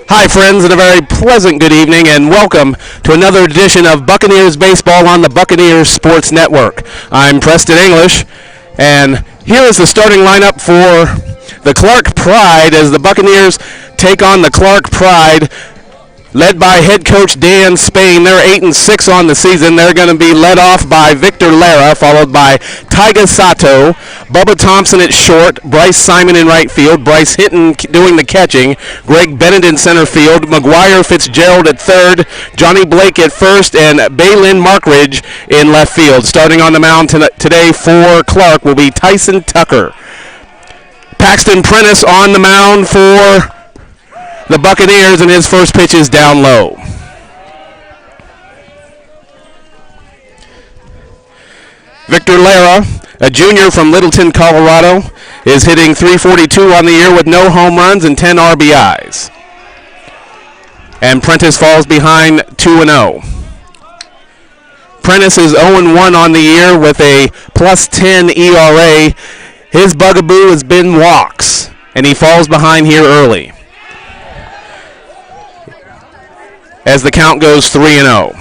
Hi, friends, and a very pleasant good evening, and welcome to another edition of Buccaneers Baseball on the Buccaneers Sports Network. I'm Preston English, and here is the starting lineup for the Clarke Pride as the Buccaneers take on the Clarke Pride, led by head coach Dan Spain. They're 8-6 on the season. They're going to be led off by Victor Lara, followed by Taiga Sato, Bubba Thompson at short, Bryce Simon in right field, Bryce Hinton doing the catching, Greg Bennett in center field, McGuire Fitzgerald at third, Johnny Blake at first, and Baylin Markridge in left field. Starting on the mound today for Clarke will be Tyson Tucker. Paxton Prentice on the mound for the Buccaneers, and his first pitch is down low. Victor Lara, a junior from Littleton, Colorado, is hitting .342 on the year with no home runs and 10 RBIs. And Prentice falls behind 2-0. Prentice is 0-1 on the year with a +10 ERA. His bugaboo has been walks, and he falls behind here early, as the count goes 3-0.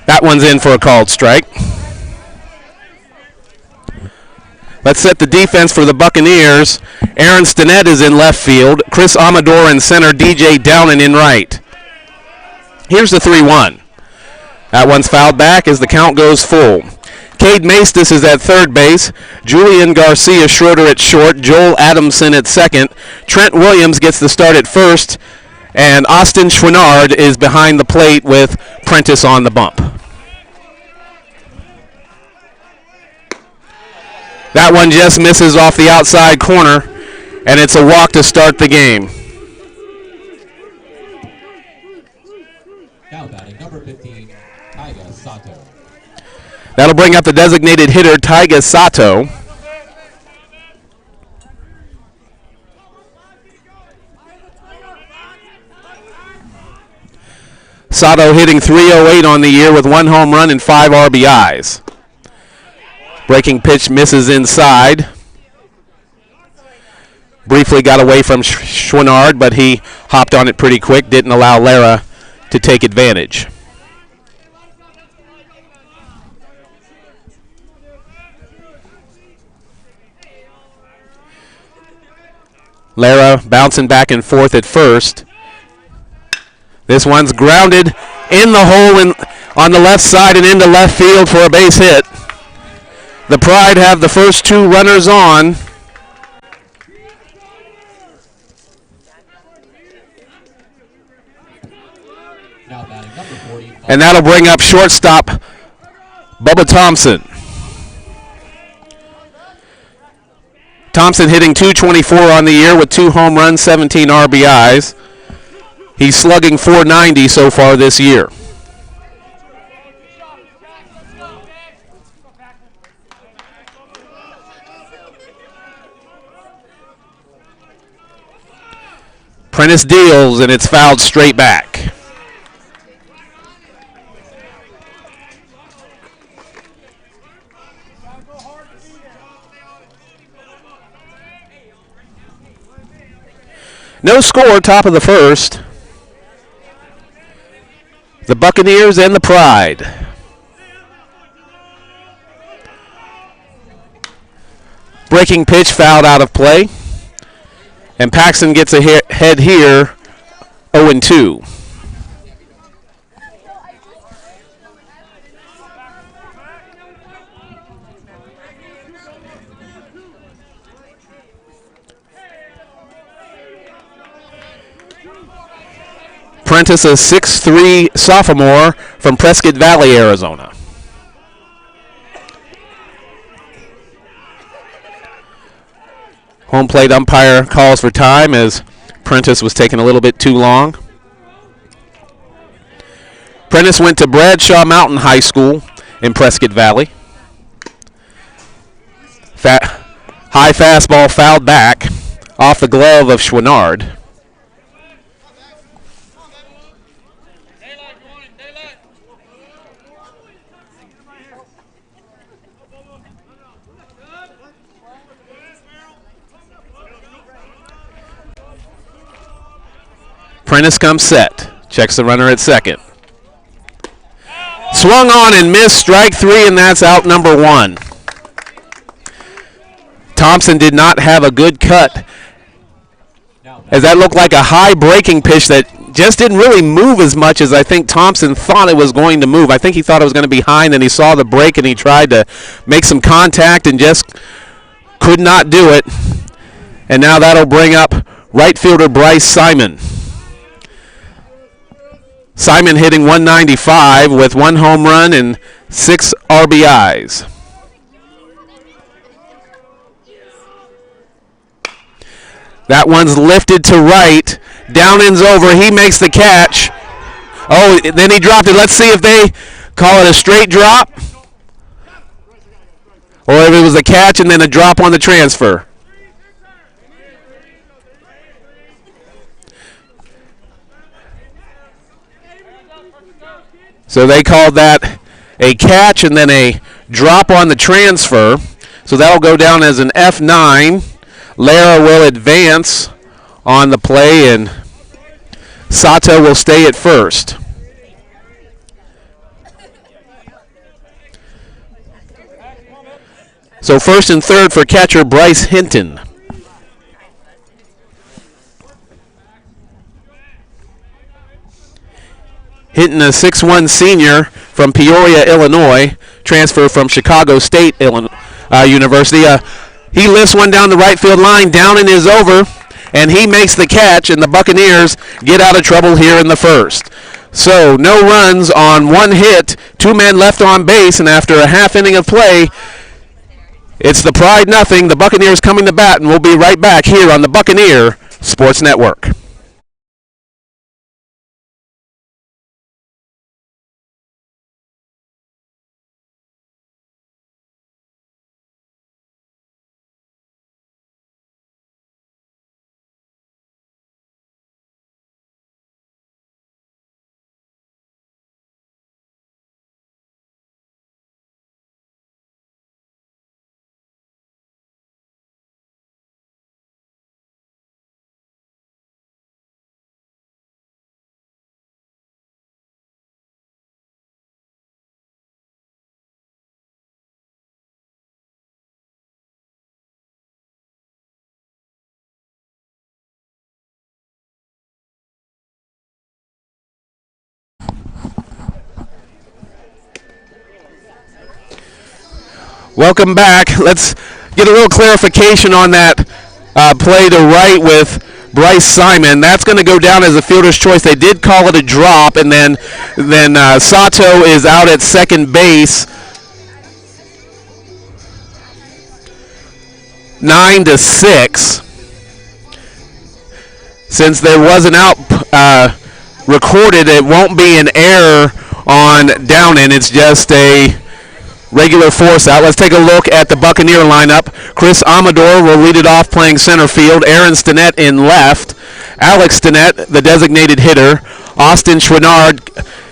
That one's in for a called strike. Let's set the defense for the Buccaneers. Aaron Stinnett is in left field. Chris Amador in center. DJ Downen in right. Here's the 3-1. That one's fouled back as the count goes full. Cade Maestas is at third base. Julian Garcia Schroeder at short. Joel Adamson at second. Trent Williams gets the start at first. And Austin Schwinnard is behind the plate with Prentice on the bump. That one just misses off the outside corner, and it's a walk to start the game. Now batting number 15, Taiga Sato. That'll bring up the designated hitter, Taiga Sato. Sato hitting .308 on the year with 1 home run and 5 RBIs. Breaking pitch misses inside. Briefly got away from Schwinnard, but he hopped on it pretty quick, didn't allow Lara to take advantage. Lara bouncing back and forth at first. This one's grounded in the hole on the left side and into left field for a base hit. The Pride have the first 2 runners on. And that'll bring up shortstop Bubba Thompson. Thompson hitting .224 on the year with 2 home runs, 17 RBIs. He's slugging .490 so far this year. Prentice deals, and it's fouled straight back. No score, top of the first. The Buccaneers and the Pride. Breaking pitch fouled out of play. And Paxton gets a head here, 0-2. Prentice, a 6'3" sophomore from Prescott Valley, Arizona. Home plate umpire calls for time as Prentice was taking a little bit too long. Prentice went to Bradshaw Mountain High School in Prescott Valley. High fastball fouled back off the glove of Schwinnard. Prentice comes set. Checks the runner at second. Swung on and missed, strike three, and that's out number one. Thompson did not have a good cut, as that looked like a high breaking pitch that just didn't really move as much as I think Thompson thought it was going to move. I think he thought it was going to be high, and then he saw the break and he tried to make some contact and just could not do it. And now that'll bring up right fielder Bryce Simon. Simon hitting 195 with 1 home run and 6 RBIs. That one's lifted to right. Downing's over. He makes the catch. Oh, then he dropped it. Let's see if they call it a straight drop, or if it was a catch and then a drop on the transfer. So they called that a catch and then a drop on the transfer. So that'll go down as an F9. Lara will advance on the play, and Sato will stay at first. So first and third for catcher Bryce Hinton. Hinton, a 6'1" senior from Peoria, Illinois, transfer from Chicago State University. He lifts one down the right field line. Downing is over, and he makes the catch, and the Buccaneers get out of trouble here in the first. So no runs on 1 hit, 2 men left on base, and after a half inning of play, it's the Pride nothing. The Buccaneers coming to bat, and we'll be right back here on the Buccaneer Sports Network. Welcome back. Let's get a little clarification on that play to right with Bryce Simon. That's going to go down as a fielder's choice. They did call it a drop, and then Sato is out at second base. 9-6. Since there was an out recorded, it won't be an error on Downing. It's just a regular force out. Let's take a look at the Buccaneer lineup. Chris Amador will lead it off playing center field. Aaron Stinnett in left. Alex Stinnett, the designated hitter. Austin Schwinnard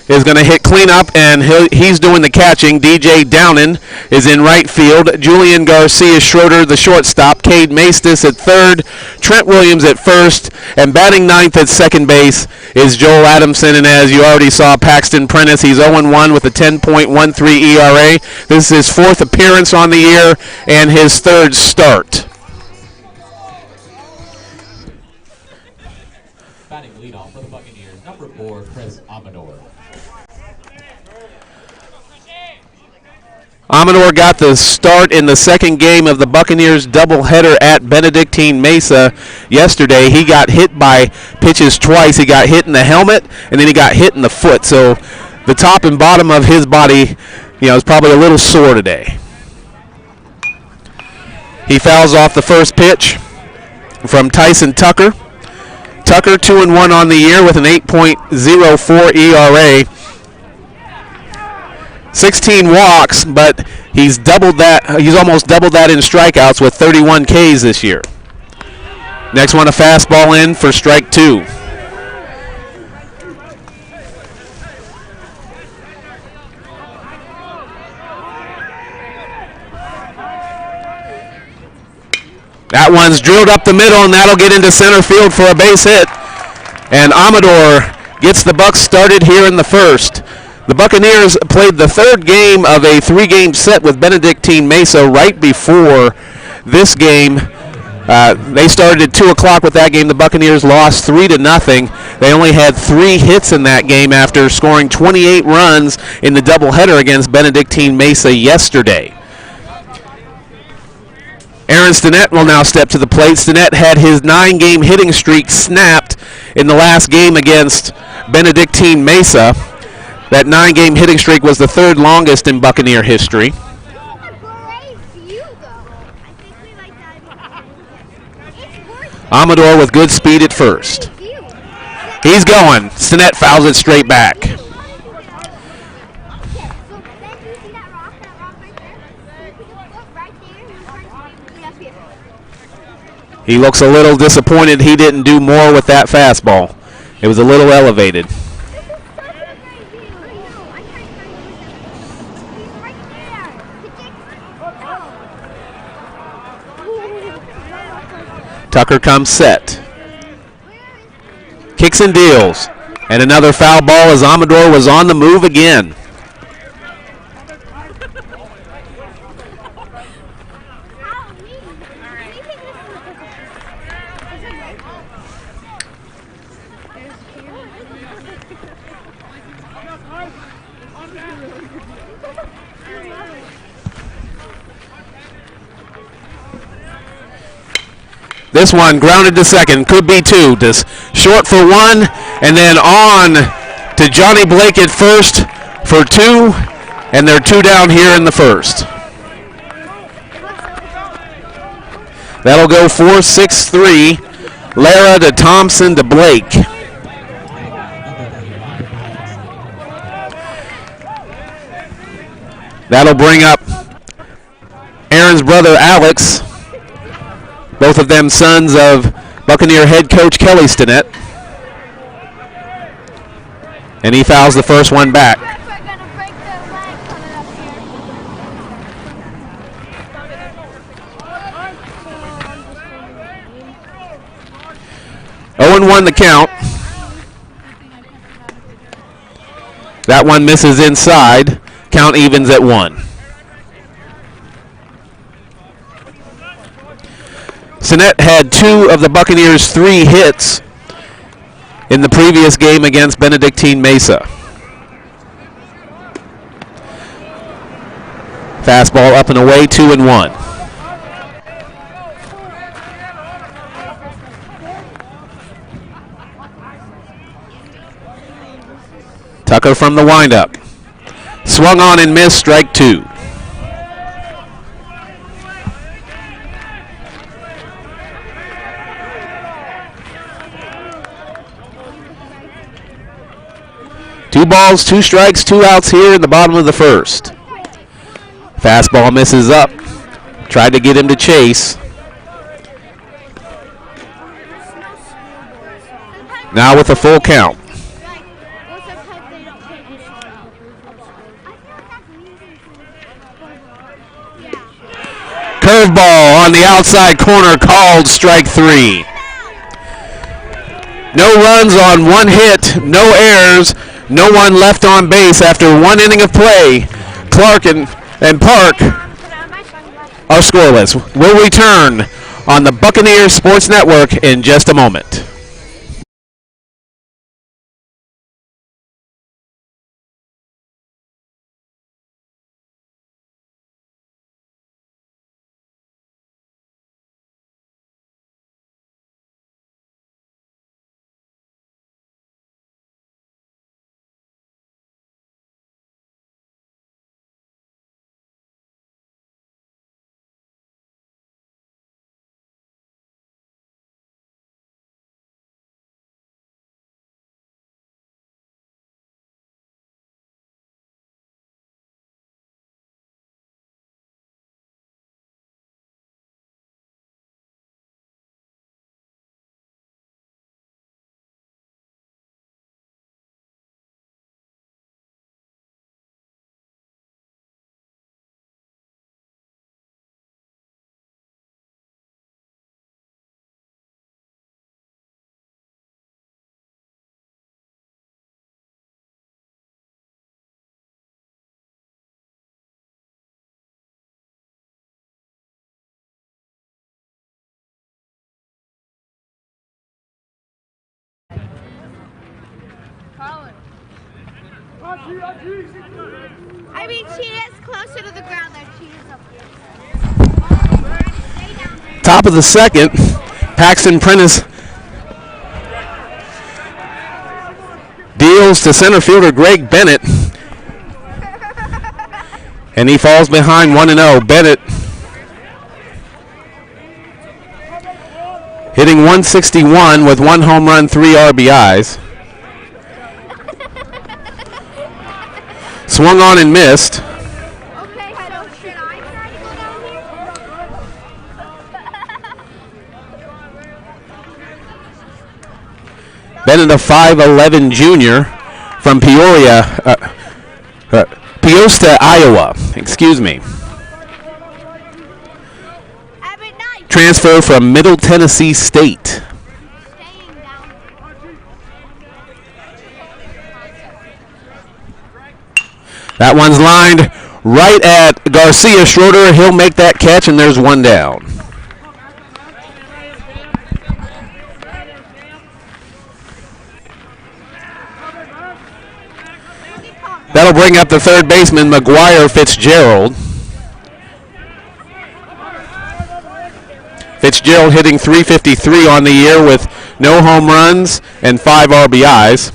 is going to hit cleanup, and he's doing the catching. DJ Downing is in right field. Julian Garcia Schroeder, the shortstop. Cade Maestas at third. Trent Williams at first. And batting ninth at second base is Joel Adamson. And as you already saw, Paxton Prentice, he's 0-1 with a 10.13 ERA. This is his 4th appearance on the year and his 3rd start. Batting leadoff for the Buccaneers, number 4, Chris Amador. Amador got the start in the second game of the Buccaneers doubleheader at Benedictine Mesa yesterday. He got hit by pitches twice. He got hit in the helmet, and then he got hit in the foot. So the top and bottom of his body, is probably a little sore today. He fouls off the first pitch from Tyson Tucker. Tucker 2-1 on the year with an 8.04 ERA. 16 walks, but he's doubled that. He's almost doubled that in strikeouts with 31 Ks this year. Next one, a fastball in for strike 2. That one's drilled up the middle, and that'll get into center field for a base hit. And Amador gets the Bucs started here in the first. The Buccaneers played the third game of a three-game set with Benedictine Mesa right before this game. They started at 2 o'clock with that game. The Buccaneers lost 3-0. They only had 3 hits in that game after scoring 28 runs in the doubleheader against Benedictine Mesa yesterday. Aaron Stinnett will now step to the plate. Stinnett had his 9-game hitting streak snapped in the last game against Benedictine Mesa. That 9-game hitting streak was the third longest in Buccaneer history. Amador with good speed at first. He's going. Stinnett fouls it straight back. He looks a little disappointed he didn't do more with that fastball. It was a little elevated. Tucker comes set. Kicks and deals. And another foul ball as Amador was on the move again. This one grounded to second, could be 2. Just short for 1, and then on to Johnny Blake at first for 2, and they're 2 down here in the first. That'll go 4-6-3. Lara to Thompson to Blake. That'll bring up Aaron's brother Alex. Both of them sons of Buccaneer head coach Kelly Stinnett. And he fouls the first one back. 0-1 the count. That one misses inside. Count evens at 1. Stinnett had 2 of the Buccaneers' 3 hits in the previous game against Benedictine Mesa. Fastball up and away, 2-1. Tucker from the windup. Swung on and missed, strike 2. Two balls, 2 strikes, 2 outs here in the bottom of the first. Fastball misses up. Tried to get him to chase. Now with a full count. Curveball on the outside corner, called strike 3. No runs on 1 hit, no errors, no one left on base after 1 inning of play. Clarke and Park are scoreless. We'll return on the Buccaneers Sports Network in just a moment. I mean, she is closer to the ground than she is up here. Top of the second, Paxton Prentice deals to center fielder Greg Bennett, and he falls behind 1-0. Bennett hitting 161 with 1 home run, 3 RBIs. Swung on and missed. Okay, so should I try to go down here? Bennett, a 5'11 junior from Peoria, Peosta, Iowa. Excuse me. Transfer from Middle Tennessee State. That one's lined right at Garcia Schroeder. He'll make that catch, and there's 1 down. That'll bring up the third baseman, McGuire Fitzgerald. Fitzgerald hitting .353 on the year with no home runs and 5 RBIs.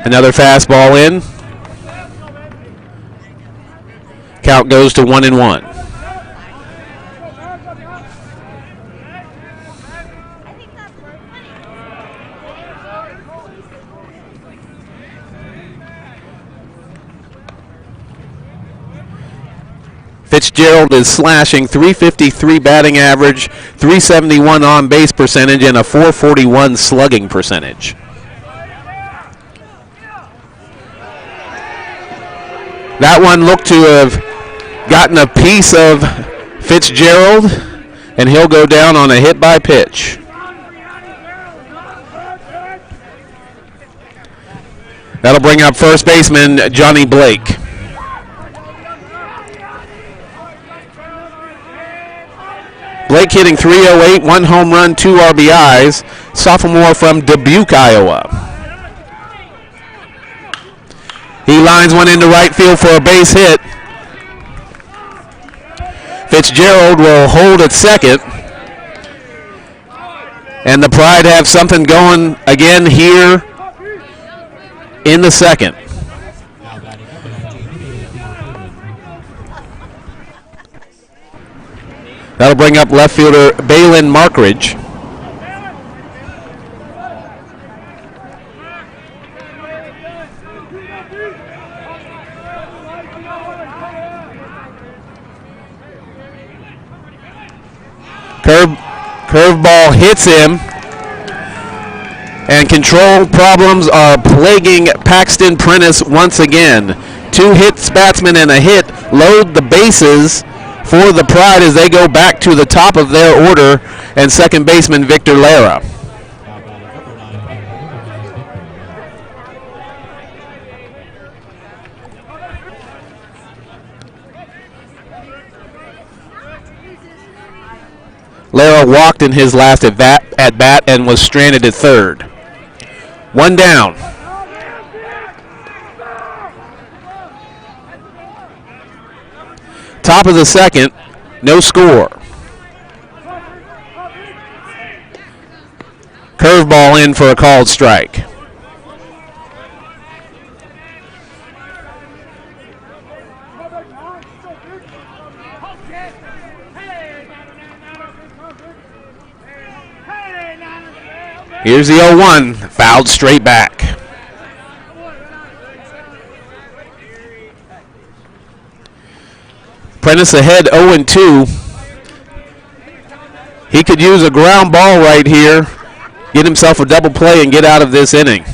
Another fastball in. Count goes to 1-1. Fitzgerald is slashing .353 batting average, .371 on base percentage, and a .441 slugging percentage. That one looked to have gotten a piece of Fitzgerald, and he'll go down on a hit by pitch. That'll bring up first baseman Johnny Blake. Blake hitting .308, 1 home run, 2 RBIs, sophomore from Dubuque, Iowa. He lines one into right field for a base hit. Fitzgerald will hold at second. And the Pride have something going again here in the second. That'll bring up left fielder Balin Markridge. Curveball hits him, and control problems are plaguing Paxton Prentice once again. 2 hits, batsmen, and a hit load the bases for the Pride as they go back to the top of their order, and second baseman Victor Lara. Lara walked in his last at bat and was stranded at third. 1 down. Top of the second, no score. Curveball in for a called strike. Here's the 0-1, fouled straight back. Prentice ahead 0-2. He could use a ground ball right here, get himself a double play, and get out of this inning.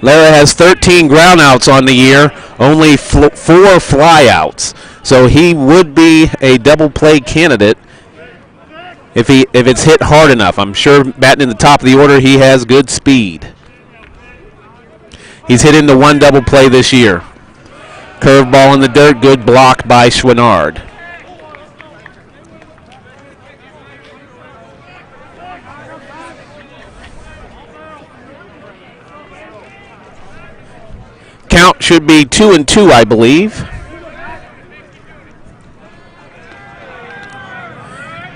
Lara has 13 groundouts on the year, only 4 flyouts. So he would be a double play candidate if it's hit hard enough. I'm sure batting in the top of the order, he has good speed. He's hit into 1 double play this year. Curveball in the dirt, good block by Schwinnard. Count should be 2-2, I believe.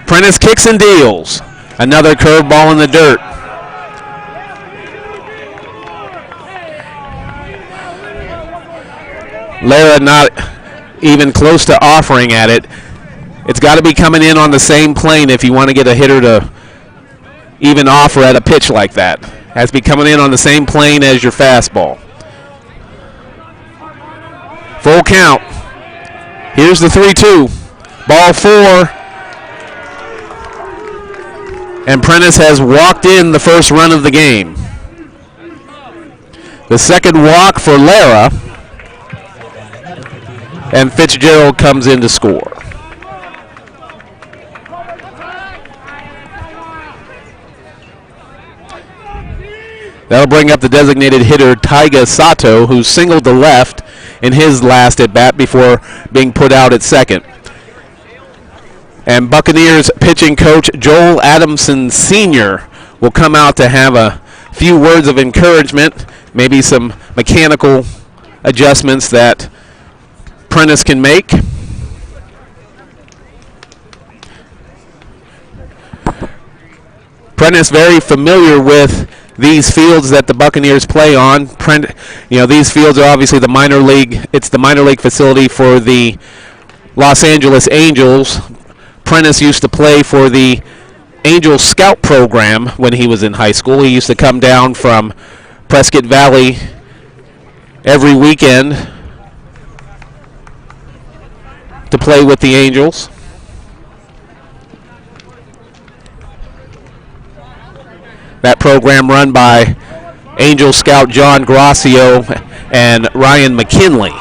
Prentice kicks and deals. Another curveball in the dirt. Lara not even close to offering at it. It's got to be coming in on the same plane if you want to get a hitter to even offer at a pitch like that. Has to be coming in on the same plane as your fastball. Full count. Here's the 3-2. Ball 4. And Prentice has walked in the first run of the game. The second walk for Lara. And Fitzgerald comes in to score. That'll bring up the designated hitter Taiga Sato, who singled to left in his last at bat before being put out at second. And Buccaneers pitching coach Joel Adamson Sr. will come out to have a few words of encouragement, maybe some mechanical adjustments that Prentice can make. Prentice very familiar with these fields that the Buccaneers play on. These fields are obviously the minor league. It's the minor league facility for the Los Angeles Angels. Prentice used to play for the Angel Scout program when he was in high school. He used to come down from Prescott Valley every weekend to play with the Angels. That program run by Angel Scout John Gracio and Ryan McKinley.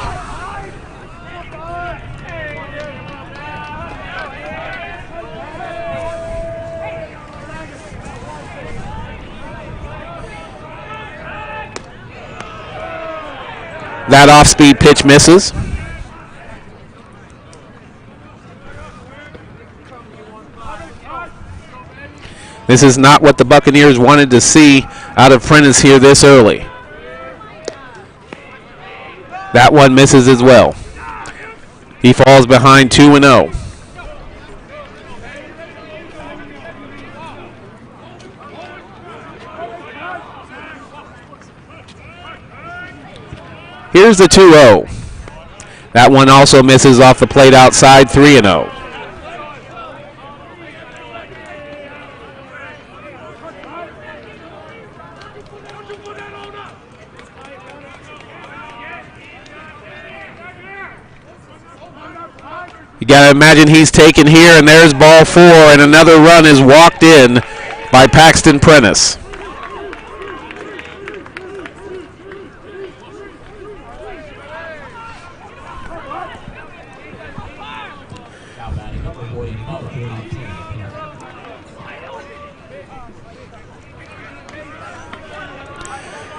That off-speed pitch misses. This is not what the Buccaneers wanted to see out of Prentice here this early. That one misses as well. He falls behind 2-0. Here's the 2-0. That one also misses off the plate outside, 3-0. You got to imagine he's taken here, and there's ball 4, and another run is walked in by Paxton Prentice.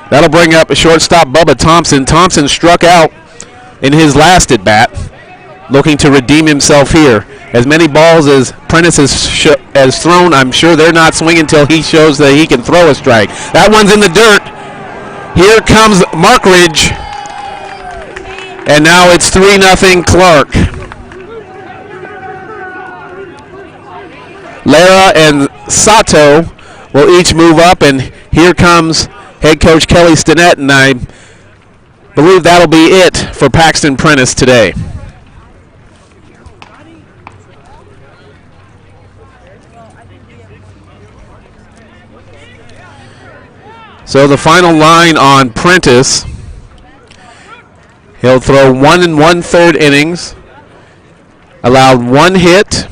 That'll bring up a shortstop, Bubba Thompson. Thompson struck out in his last at bat, looking to redeem himself here. As many balls as Prentice has thrown, I'm sure they're not swinging until he shows that he can throw a strike. That one's in the dirt. Here comes Markridge. And now it's 3-0 Clarke. Lara and Sato will each move up, and here comes head coach Kelly Stinnett, and I believe that'll be it for Paxton Prentice today. So the final line on Prentice, he'll throw 1 1/3 innings, allowed 1 hit,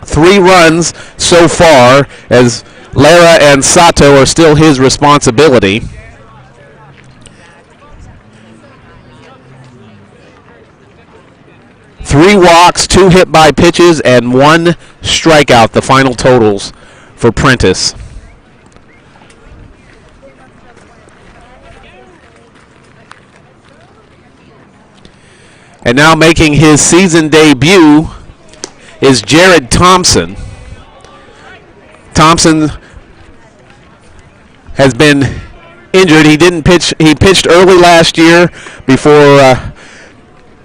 3 runs so far, as Lara and Sato are still his responsibility. 3 walks, 2 hit by pitches, and 1 strikeout, the final totals for Prentice. And now making his season debut is Jared Thompson. Thompson has been injured. He didn't pitch. He pitched early last year before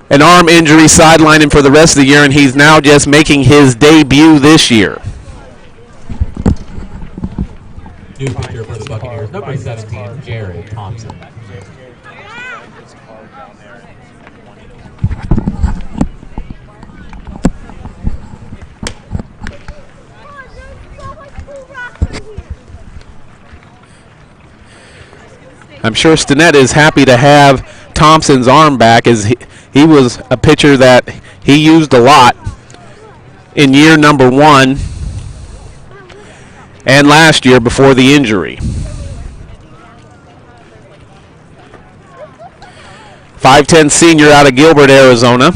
an arm injury sidelined him for the rest of the year, and he's now just making his debut this year. New pitcher for the Buccaneers, number 17, Jared Thompson. I'm sure Stinnett is happy to have Thompson's arm back, as he was a pitcher that he used a lot in year number 1 and last year before the injury. 5'10" senior out of Gilbert, Arizona.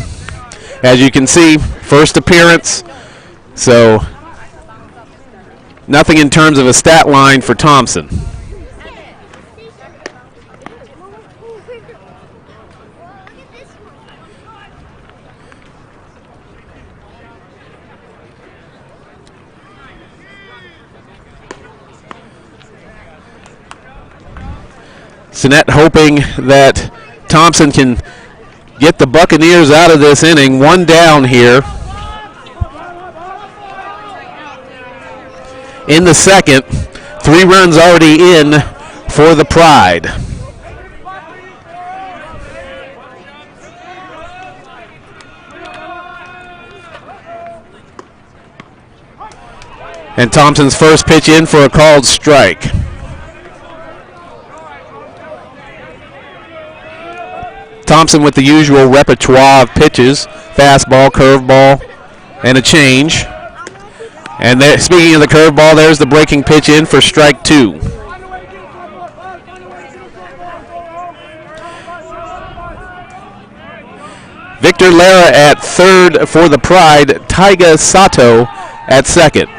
As you can see, first appearance, so nothing in terms of a stat line for Thompson. Stinnett hoping that Thompson can get the Buccaneers out of this inning. 1 down here in the second. 3 runs already in for the Pride. And Thompson's first pitch in for a called strike. Thompson with the usual repertoire of pitches, fastball, curveball, and a change. And there, speaking of the curveball, there's the breaking pitch in for strike 2. Victor Lara at third for the Pride, Taiga Sato at second.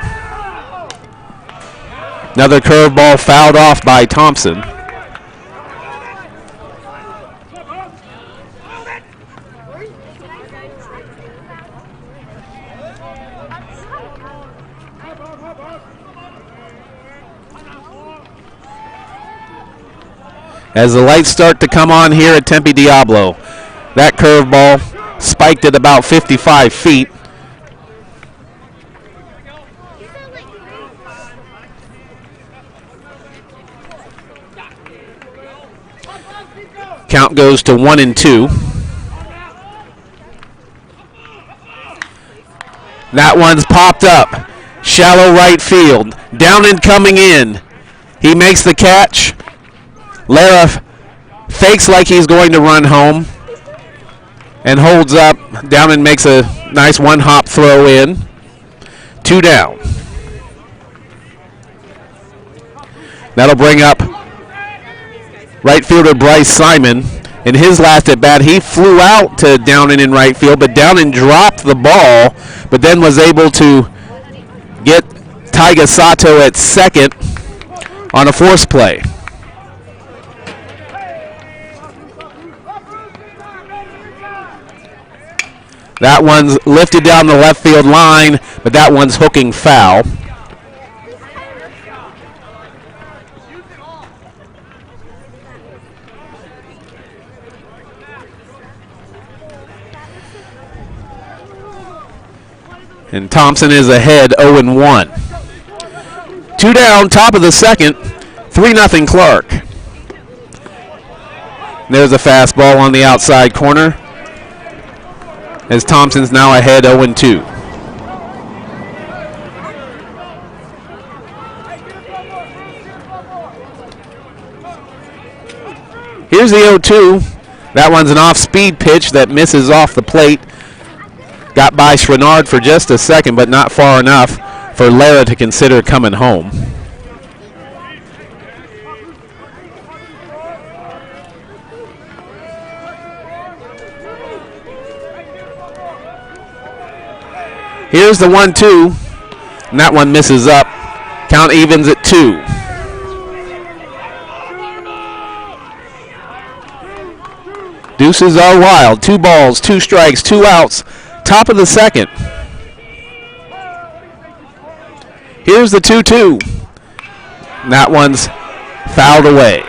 Another curveball fouled off by Thompson. As the lights start to come on here at Tempe Diablo, that curveball spiked at about 55 feet. Count goes to 1-2. That one's popped up. Shallow right field. Down and coming in. He makes the catch. Lara fakes like he's going to run home and holds up. Down and makes a nice 1-hop throw in. 2 down. That'll bring up right fielder Bryce Simon. In his last at bat, he flew out to Downen in right field, but Downen dropped the ball, but then was able to get Taiga Sato at second on a force play. That one's lifted down the left field line, but that one's hooking foul. And Thompson is ahead 0-1. 2 down, top of the second, 3-0 Clarke. There's a fastball on the outside corner, as Thompson's now ahead 0-2. Here's the 0-2. That one's an off-speed pitch that misses off the plate. Got by Schrenard for just a second, but not far enough for Lara to consider coming home. Here's the 1-2, and that one misses up. Count evens at 2. Deuces are wild. 2 balls, 2 strikes, 2 outs. Top of the second. Here's the 2-2. And that one's fouled away.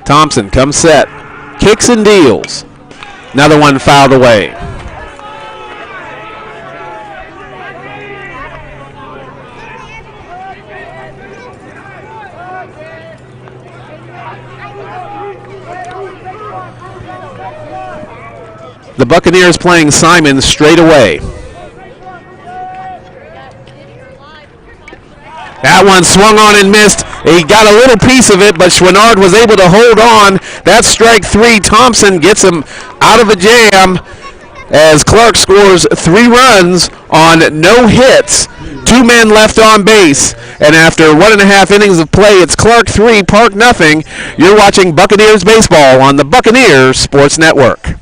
Thompson comes set, kicks and deals. Another one fouled away. The Buccaneers playing Simon straight away. That one swung on and missed. He got a little piece of it, but Chouinard was able to hold on. That's strike 3. Thompson gets him out of a jam as Clarke scores 3 runs on no hits. 2 men left on base. And after 1.5 innings of play, it's Clarke 3, Park nothing. You're watching Buccaneers baseball on the Buccaneers Sports Network.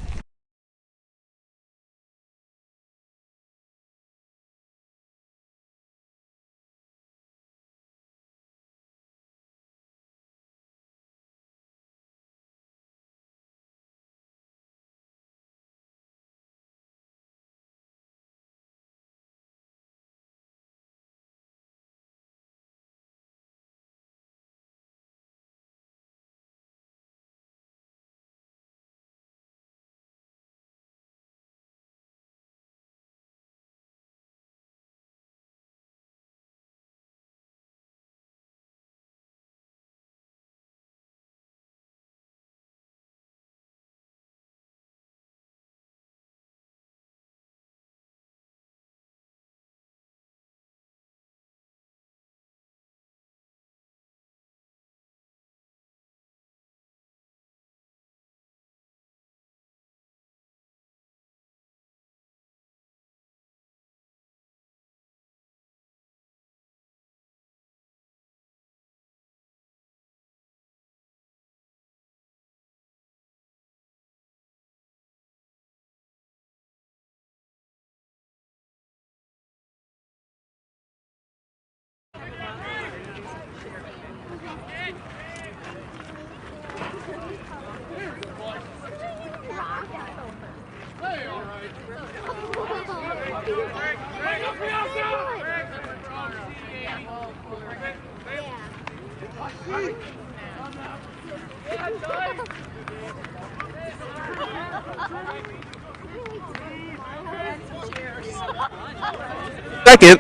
Second,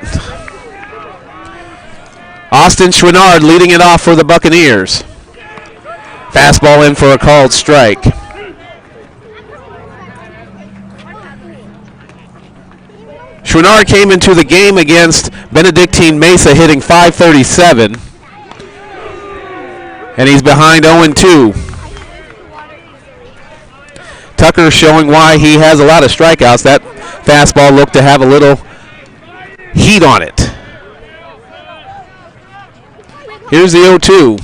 Austin Chouinard leading it off for the Buccaneers. Fastball in for a called strike. Chouinard came into the game against Benedictine Mesa hitting .537, and he's behind 0-2. Tucker showing why he has a lot of strikeouts. That fastball looked to have a little heat on it. Here's the 0-2.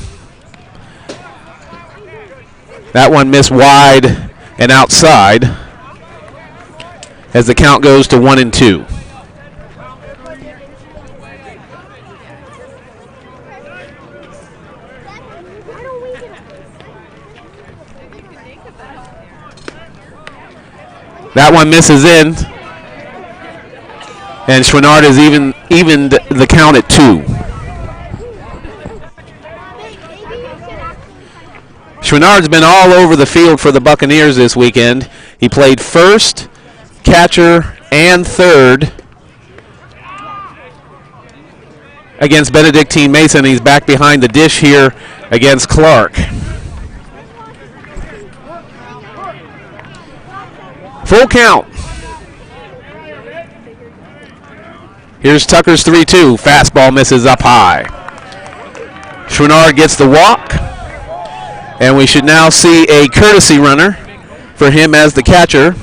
That one missed wide and outside as the count goes to 1-2. That one misses in, and Chouinard has evened the count at 2. Chouinard's been all over the field for the Buccaneers this weekend. He played first, catcher, and third against Benedictine Mesa, and he's back behind the dish here against Clarke. Full count. Here's Tucker's 3-2. Fastball misses up high. Chouinard gets the walk, and we should now see a courtesy runner for him as the catcher.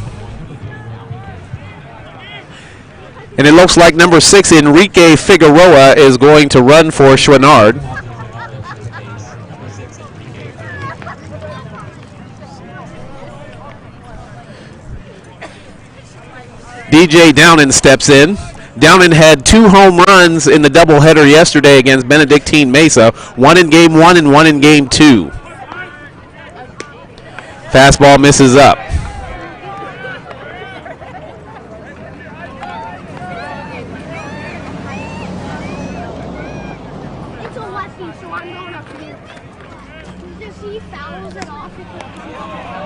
And it looks like number 6, Enrique Figueroa, is going to run for Chouinard. DJ Downen steps in. Downen had 2 home runs in the doubleheader yesterday against Benedictine Mesa, 1 in game 1 and 1 in game 2. Fastball misses up.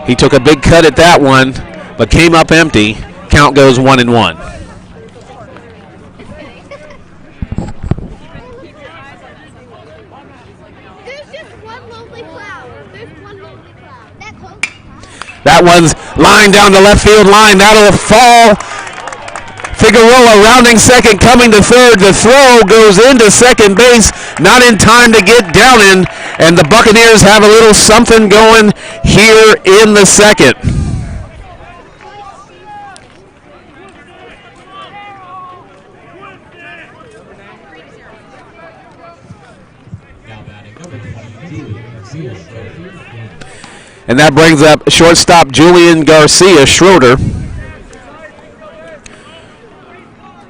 He took a big cut at that one, but came up empty. Count goes 1-1. That one's lined down the left field line. That'll fall. Figueroa rounding second, coming to third. The throw goes into second base, not in time to get Downen, and the Buccaneers have a little something going here in the second. And that brings up shortstop Julian Garcia Schroeder.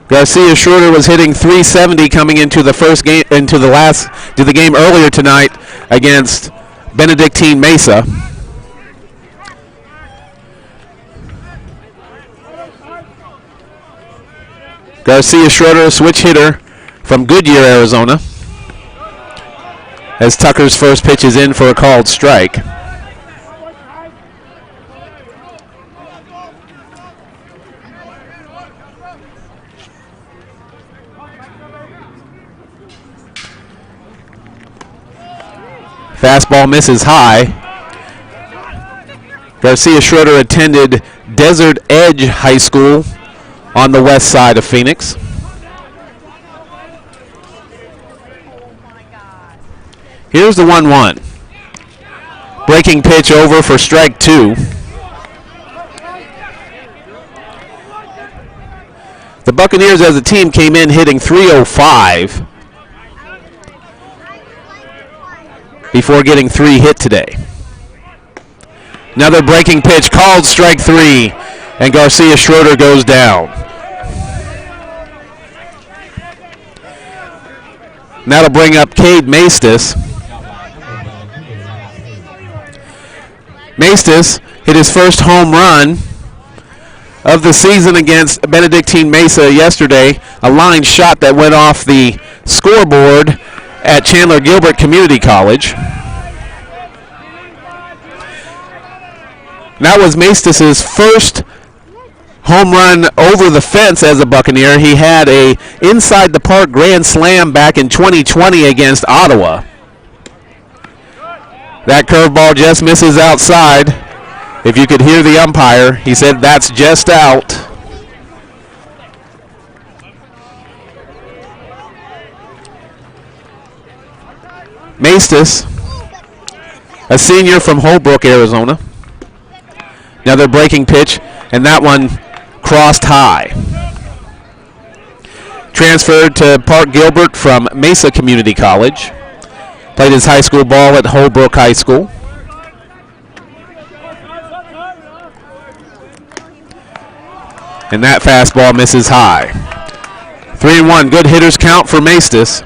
Garcia Schroeder was hitting .370 coming into the first game, into the game earlier tonight against Benedictine Mesa. Garcia Schroeder, a switch hitter from Goodyear, Arizona, as Tucker's first pitch is in for a called strike. Fastball misses high. Garcia Schroeder attended Desert Edge High School on the west side of Phoenix. Here's the 1-1. Breaking pitch over for strike 2. The Buccaneers as a team came in hitting .305 before getting 3 hit today. Another breaking pitch called strike 3, and Garcia Schroeder goes down. And that'll bring up Cade Maestas. Maestas hit his first home run of the season against Benedictine Mesa yesterday, a line shot that went off the scoreboard at Chandler Gilbert Community College. That was Maestas' first home run over the fence as a Buccaneer. He had a inside the park grand slam back in 2020 against Ottawa. That curveball just misses outside. If you could hear the umpire, he said that's just out. Maestas, a senior from Holbrook, Arizona. Another breaking pitch, and that one crossed high. Transferred to Park Gilbert from Mesa Community College. Played his high school ball at Holbrook High School. And that fastball misses high. 3-1, good hitters count for Maestas.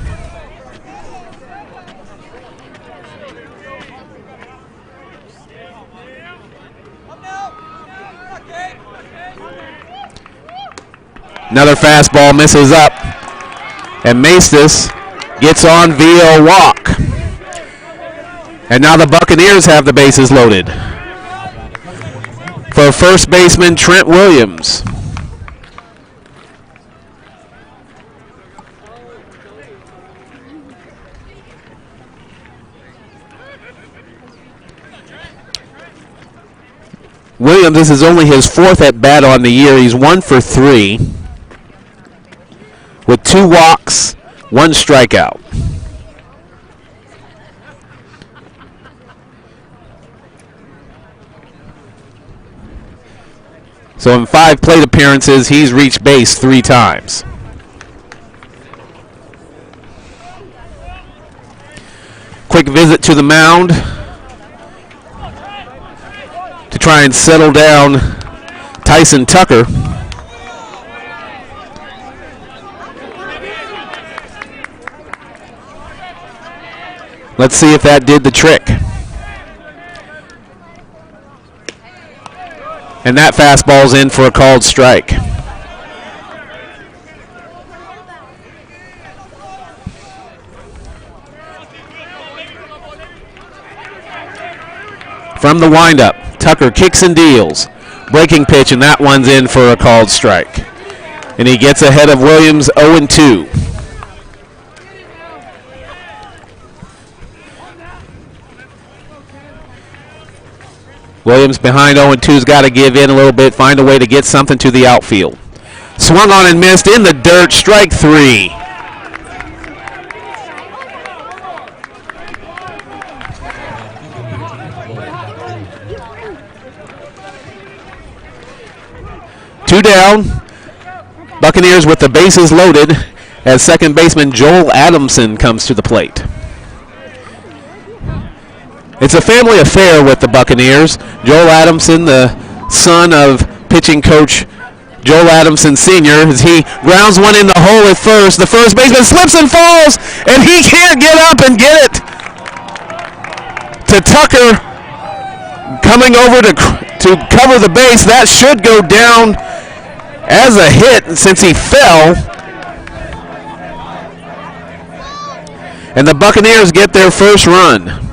Another fastball misses up, and Maestas gets on via a walk. And now the Buccaneers have the bases loaded. For first baseman Trent Williams. Williams, this is only his 4th at bat on the year. He's 1 for 3 with 2 walks, 1 strikeout. So in 5 plate appearances, he's reached base 3 times. Quick visit to the mound to try and settle down Tyson Tucker. Let's see if that did the trick. And that fastball's in for a called strike. From the windup, Tucker kicks and deals. Breaking pitch, and that one's in for a called strike. And he gets ahead of Williams 0-2. Williams behind 0-2's got to give in a little bit, find a way to get something to the outfield. Swung on and missed in the dirt, strike 3. Two down. Buccaneers with the bases loaded as second baseman Joel Adamson comes to the plate. It's a family affair with the Buccaneers. Joel Adamson, the son of pitching coach Joel Adamson Sr., as he grounds one in the hole at first. The first baseman slips and falls, and he can't get up and get it to Tucker coming over to cover the base. That should go down as a hit since he fell. And the Buccaneers get their first run.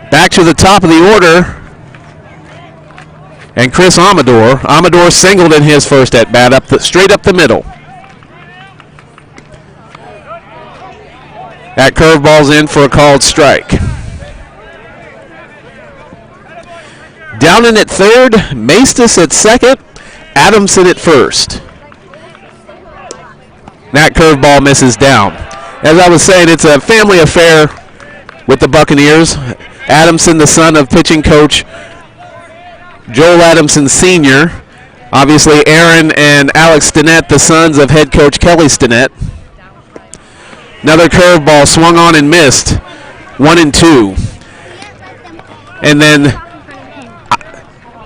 Back to the top of the order, and Chris Amador. Amador singled in his first at bat, straight up the middle. That curveball's in for a called strike. Downing at third, Maestas at second, Adamson at first. That curveball misses down. As I was saying, it's a family affair with the Buccaneers. Adamson, the son of pitching coach Joel Adamson Sr. Obviously, Aaron and Alex Stinnett, the sons of head coach Kelly Stinnett. Another curveball swung on and missed. 1-2. And then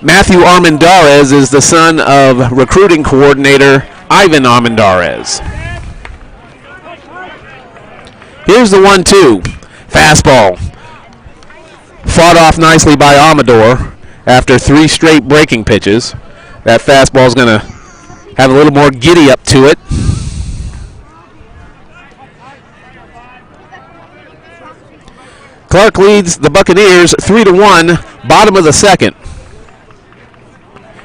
Matthew Armendariz is the son of recruiting coordinator Ivan Armendariz. Here's the 1-2. Fastball. Fought off nicely by Amador after 3 straight breaking pitches. That fastball is going to have a little more giddy up to it. Clarke leads the Buccaneers 3-1, bottom of the second.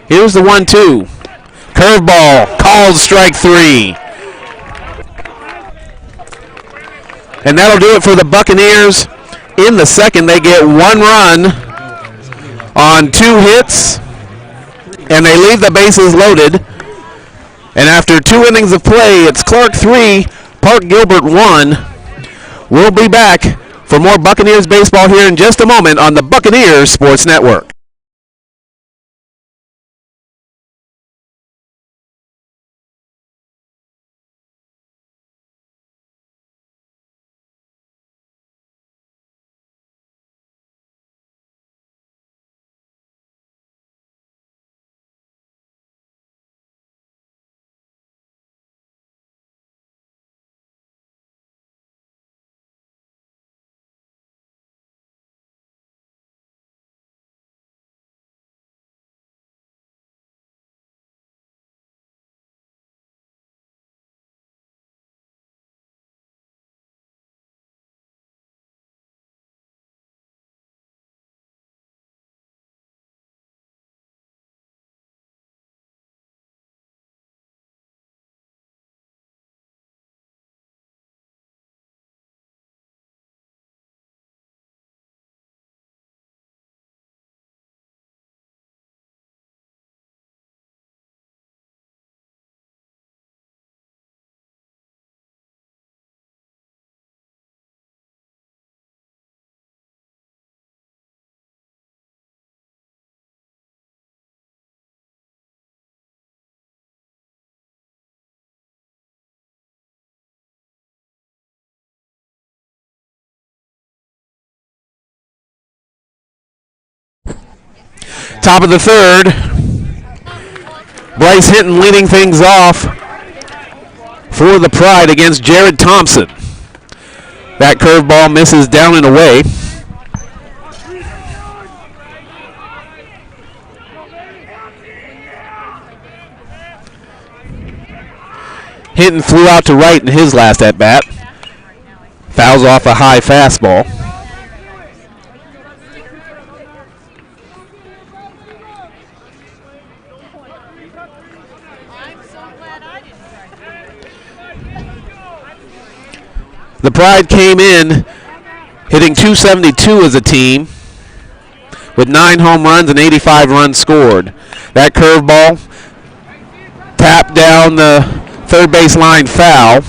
Here's the 1-2. Curveball, called strike 3. And that'll do it for the Buccaneers. In the second, they get 1 run on 2 hits, and they leave the bases loaded. And after 2 innings of play, it's Clarke 3, Park Gilbert 1. We'll be back for more Buccaneers baseball here in just a moment on the Buccaneers Sports Network. Top of the third. Bryce Hinton leading things off for the Pride against Jared Thompson. That curveball misses down and away. Hinton flew out to right in his last at-bat. Fouls off a high fastball. The Pride came in hitting .272 as a team with 9 home runs and 85 runs scored. That curveball tapped down the third base line, foul.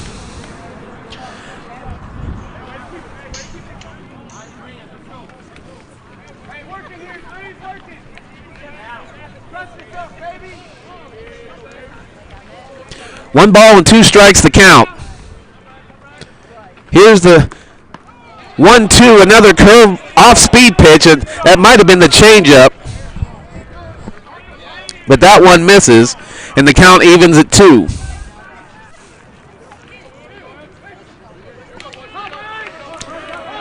One ball and 2 strikes to count. Here's the 1-2, another curve off-speed pitch, and that might have been the changeup. But that one misses, and the count evens at 2.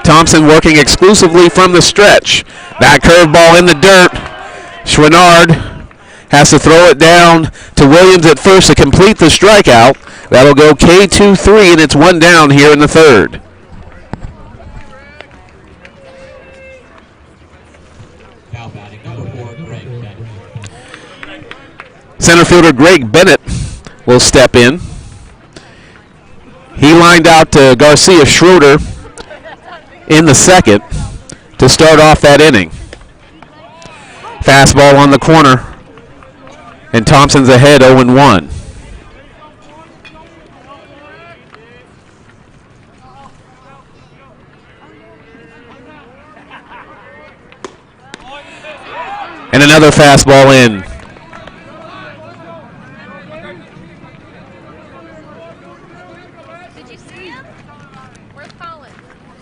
Thompson working exclusively from the stretch. That curveball in the dirt. Chouinard has to throw it down to Williams at first to complete the strikeout. That'll go K2-3, and it's 1 down here in the third. Now batting number 4, Greg Bennett. Center fielder Greg Bennett will step in. He lined out to Garcia Schroeder in the second to start off that inning. Fastball on the corner, and Thompson's ahead 0-1. And another fastball in. Did you see him? Where's Colin?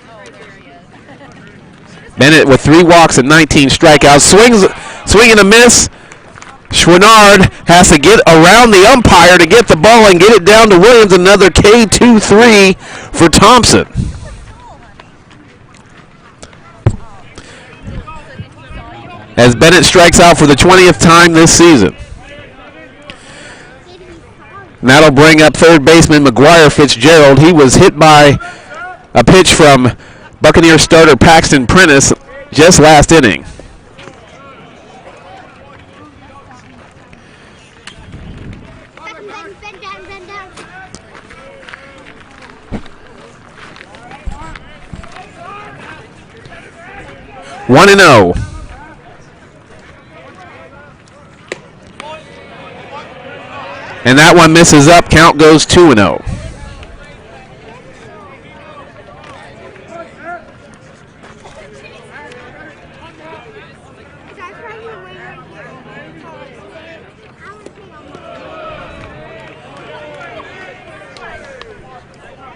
Oh, there he is. Bennett with 3 walks and 19 strikeouts. Swing and a miss. Chouinard has to get around the umpire to get the ball and get it down to Williams. Another K2-3 for Thompson. As Bennett strikes out for the 20th time this season. And that'll bring up third baseman McGuire Fitzgerald. He was hit by a pitch from Buccaneers starter Paxton Prentice just last inning. Bend down. 1-0. And that one misses up. Count goes 2-0.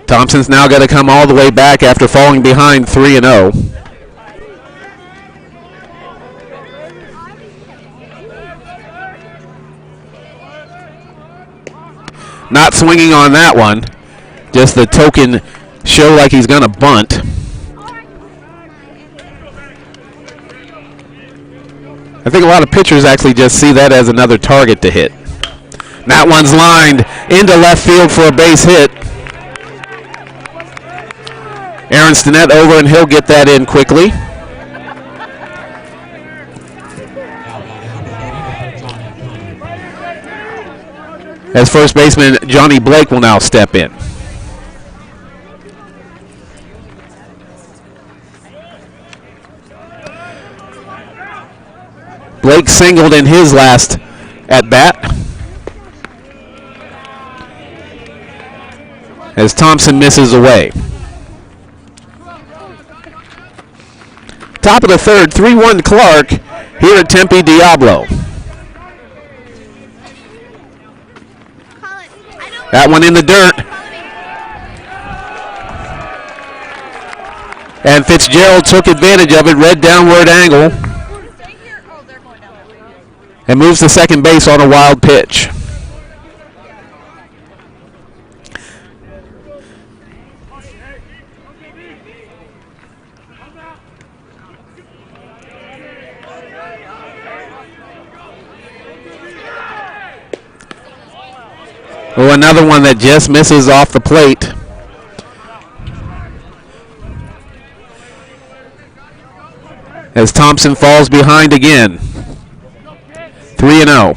Thompson's now got to come all the way back after falling behind 3-0. Not swinging on that one. Just the token show like he's going to bunt. I think a lot of pitchers actually just see that as another target to hit. That one's lined into left field for a base hit. Aaron Stinnett over, and he'll get that in quickly. As first baseman Johnny Blake will now step in. Blake singled in his last at-bat. As Thompson misses away. Top of the third, 3-1 Clarke here at Tempe Diablo. That one in the dirt. And Fitzgerald took advantage of it, red downward angle. and moves to second base on a wild pitch. Oh, another one that just misses off the plate. As Thompson falls behind again. 3-0.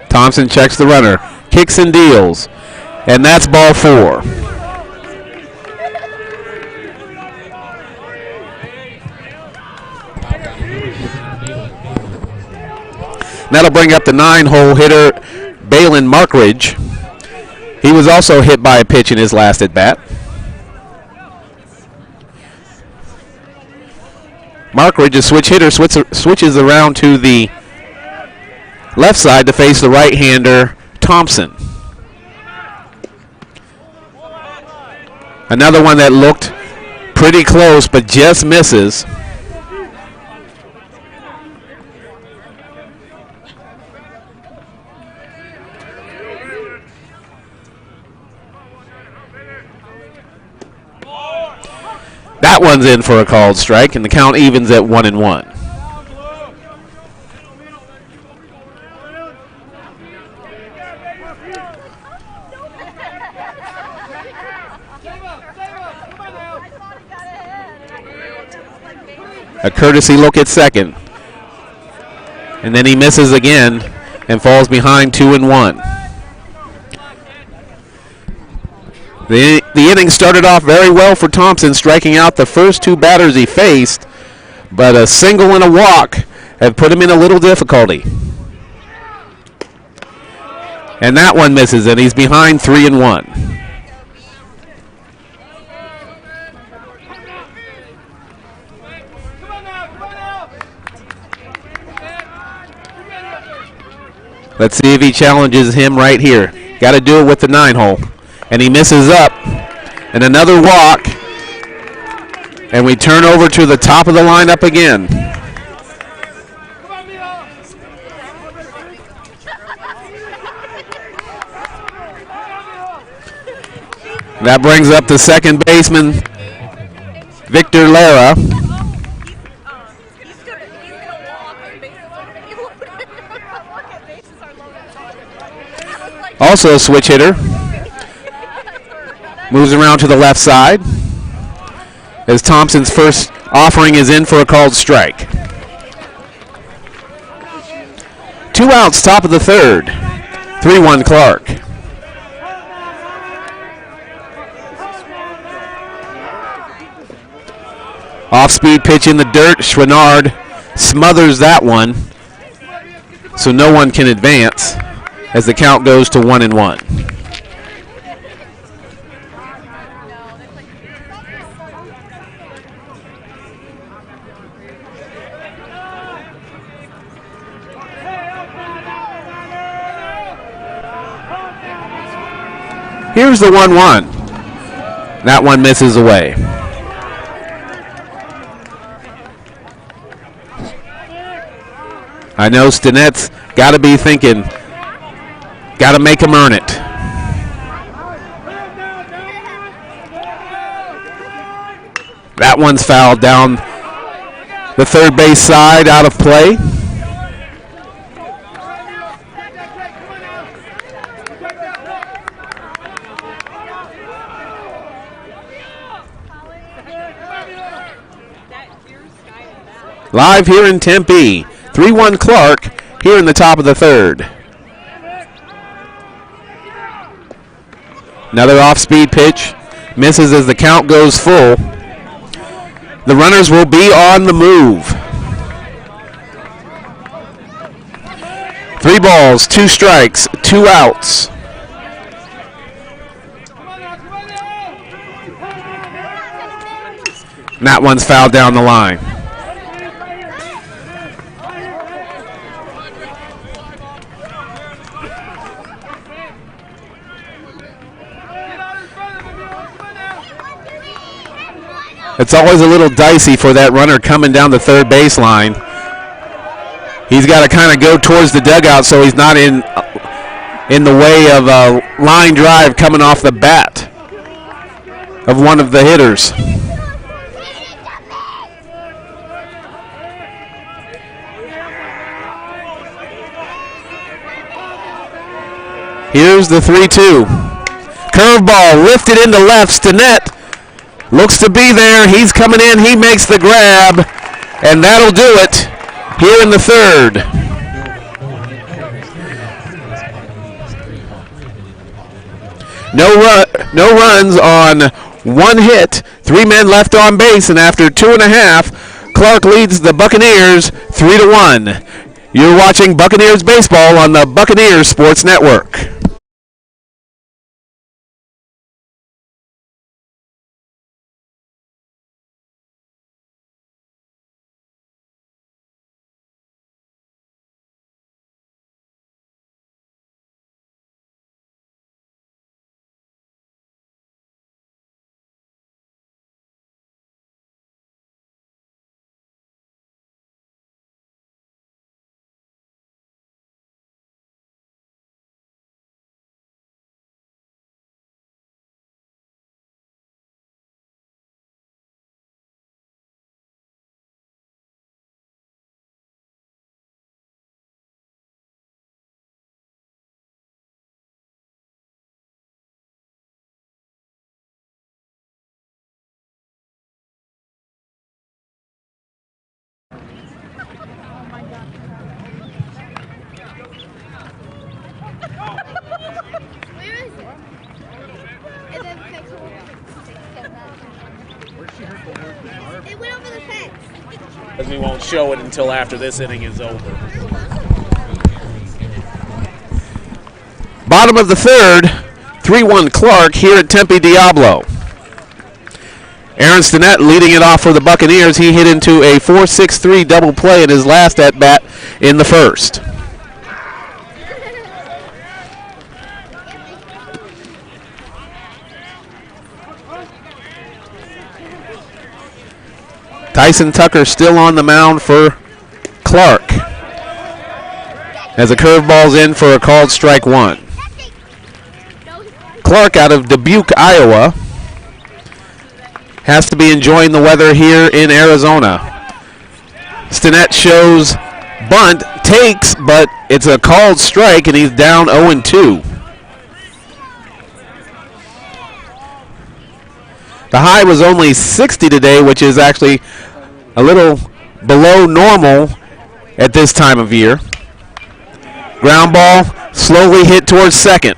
Thompson checks the runner, kicks and deals, and that's ball 4. That'll bring up the 9-hole hitter, Balin Markridge. He was also hit by a pitch in his last at-bat. Markridge, a switch hitter, switches around to the left side to face the right-hander, Thompson. Another one that looked pretty close but just misses. That one's in for a called strike, and the count evens at 1-1. A courtesy look at second. And then he misses again and falls behind 2-1. The inning started off very well for Thompson, striking out the first 2 batters he faced, but a single and a walk have put him in a little difficulty. And that one misses, and he's behind 3-1. Let's see if he challenges him right here. Got to do it with the 9-hole. And he misses up. And another walk. And we turn over to the top of the lineup again. That brings up the second baseman, Victor Lara. Also a switch hitter. Moves around to the left side as Thompson's first offering is in for a called strike. 2 outs, top of the third. 3-1 Clarke. Off-speed pitch in the dirt. Schwannard smothers that one, so no one can advance as the count goes to 1-1. Here's the 1-1. That one misses away. I know Stinnett's got to be thinking, got to make him earn it. That one's fouled down the third base side, out of play. Live here in Tempe, 3-1 Clarke here in the top of the third. Another off-speed pitch, misses as the count goes full. The runners will be on the move. 3 balls, 2 strikes, 2 outs. And that one's fouled down the line. It's always a little dicey for that runner coming down the third baseline. He's got to kind of go towards the dugout so he's not in the way of a line drive coming off the bat of one of the hitters. Here's the 3-2. Curveball lifted into left. Stinnett looks to be there. He's coming in. He makes the grab, and that'll do it here in the third. No runs on one hit. 3 men left on base, and after 2.5, Clarke leads the Buccaneers 3-1. You're watching Buccaneers baseball on the Buccaneers Sports Network. As we won't show it until after this inning is over. Bottom of the third, 3-1 Clarke here at Tempe Diablo. Aaron Stinnett leading it off for the Buccaneers. He hit into a 4-6-3 double play in his last at-bat in the first. Tyson Tucker still on the mound for Clarke as a curveball's in for a called strike one. Clarke out of Dubuque, Iowa, has to be enjoying the weather here in Arizona. Stinnett shows bunt, takes, but it's a called strike and he's down 0-2. The high was only 60 today, which is actually a little below normal at this time of year. Ground ball slowly hit towards second.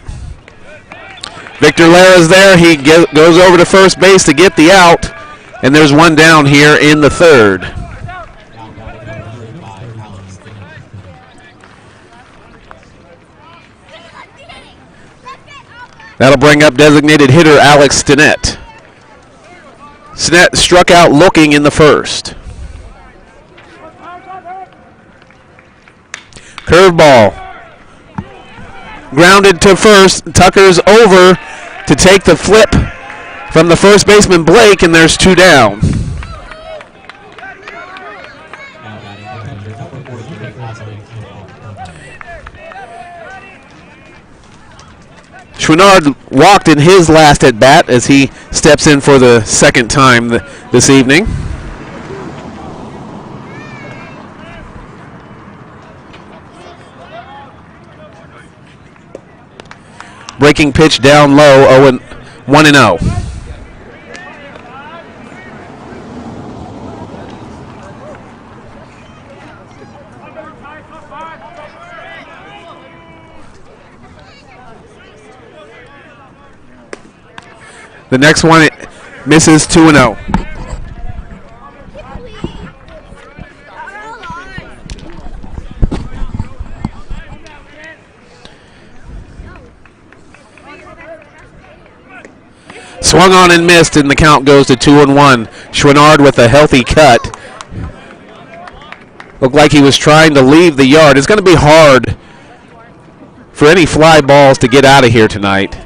Victor Lara's there. He goes over to first base to get the out, and there's one down here in the third. That'll bring up designated hitter Alex Stinnett. Stinnett struck out looking in the first. Curveball. Grounded to first. Tucker's over to take the flip from the first baseman Blake, and there's two down. Chouinard walked in his last at bat as he steps in for the second time this evening. Breaking pitch down low, 1-0. The next one, it misses 2-0. Swung on and missed, and the count goes to 2-1. Chouinard with a healthy cut. Looked like he was trying to leave the yard. It's going to be hard for any fly balls to get out of here tonight.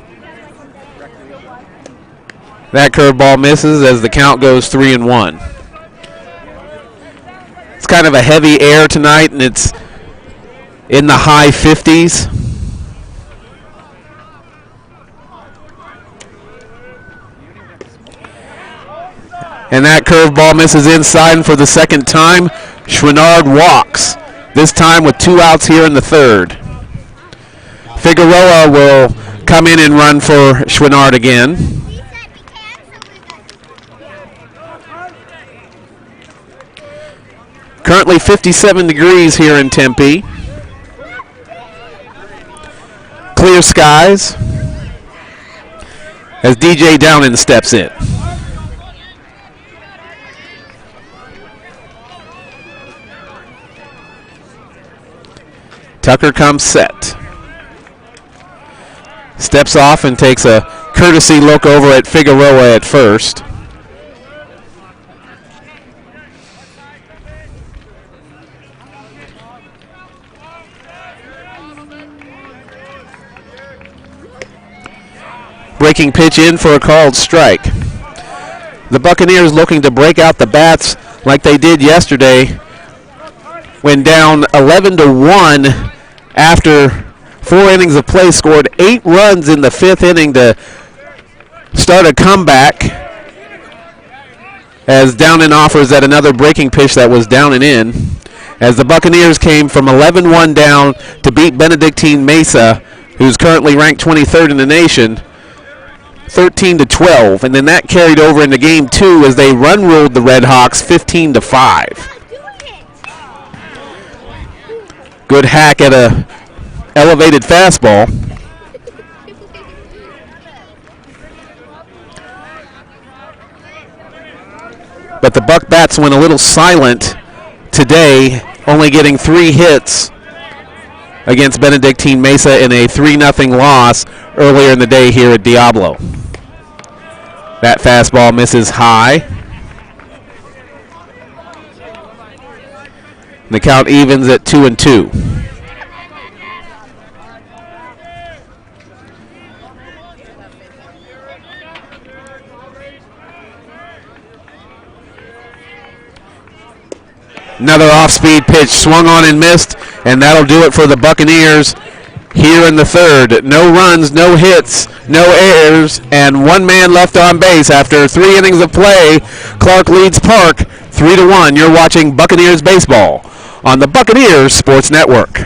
That curveball misses as the count goes 3-1. It's kind of a heavy air tonight, and it's in the high 50s. And that curveball misses inside, and for the second time, Chouinard walks, this time with 2 outs here in the third. Figueroa will come in and run for Chouinard again. Currently 57 degrees here in Tempe. Clear skies as DJ Downen steps in. Tucker comes set. Steps off and takes a courtesy look over at Figueroa at first. Breaking pitch in for a called strike. The Buccaneers looking to break out the bats like they did yesterday when down 11-1 after 4 innings of play, scored 8 runs in the 5th inning to start a comeback as Downen offers that another breaking pitch that was down and in, as the Buccaneers came from 11-1 down to beat Benedictine Mesa, who's currently ranked 23rd in the nation, 13-12, and then that carried over into game 2 as they run-ruled the Red Hawks 15-5. Good hack at a elevated fastball. But the Buck Bats went a little silent today, only getting 3 hits against Benedictine Mesa in a 3-0 loss earlier in the day here at Diablo. That fastball misses high. The count evens at 2-2. Another off-speed pitch swung on and missed, and that'll do it for the Buccaneers here in the third. No runs, no hits, no errors, and 1 man left on base after 3 innings of play. Clarke leads Park 3-1. You're watching Buccaneers baseball on the Buccaneers Sports Network.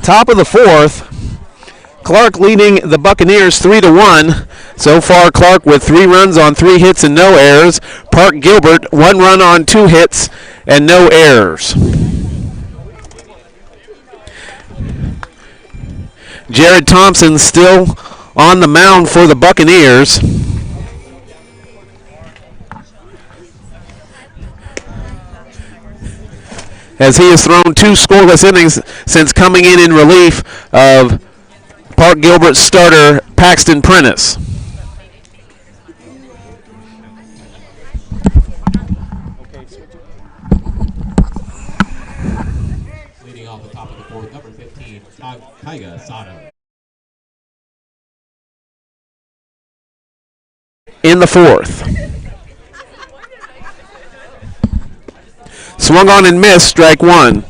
Top of the 4th, Clarke leading the Buccaneers 3-1. So far, Clarke with 3 runs on 3 hits and no errors. Park Gilbert, 1 run on 2 hits and no errors. Jared Thompson still on the mound for the Buccaneers. As he has thrown 2 scoreless innings since coming in relief of Park Gilbert's starter, Paxton Prentice. Leading off the top of the 4th, number 15, Taiga Sato. In the 4th. Swung on and missed, strike 1.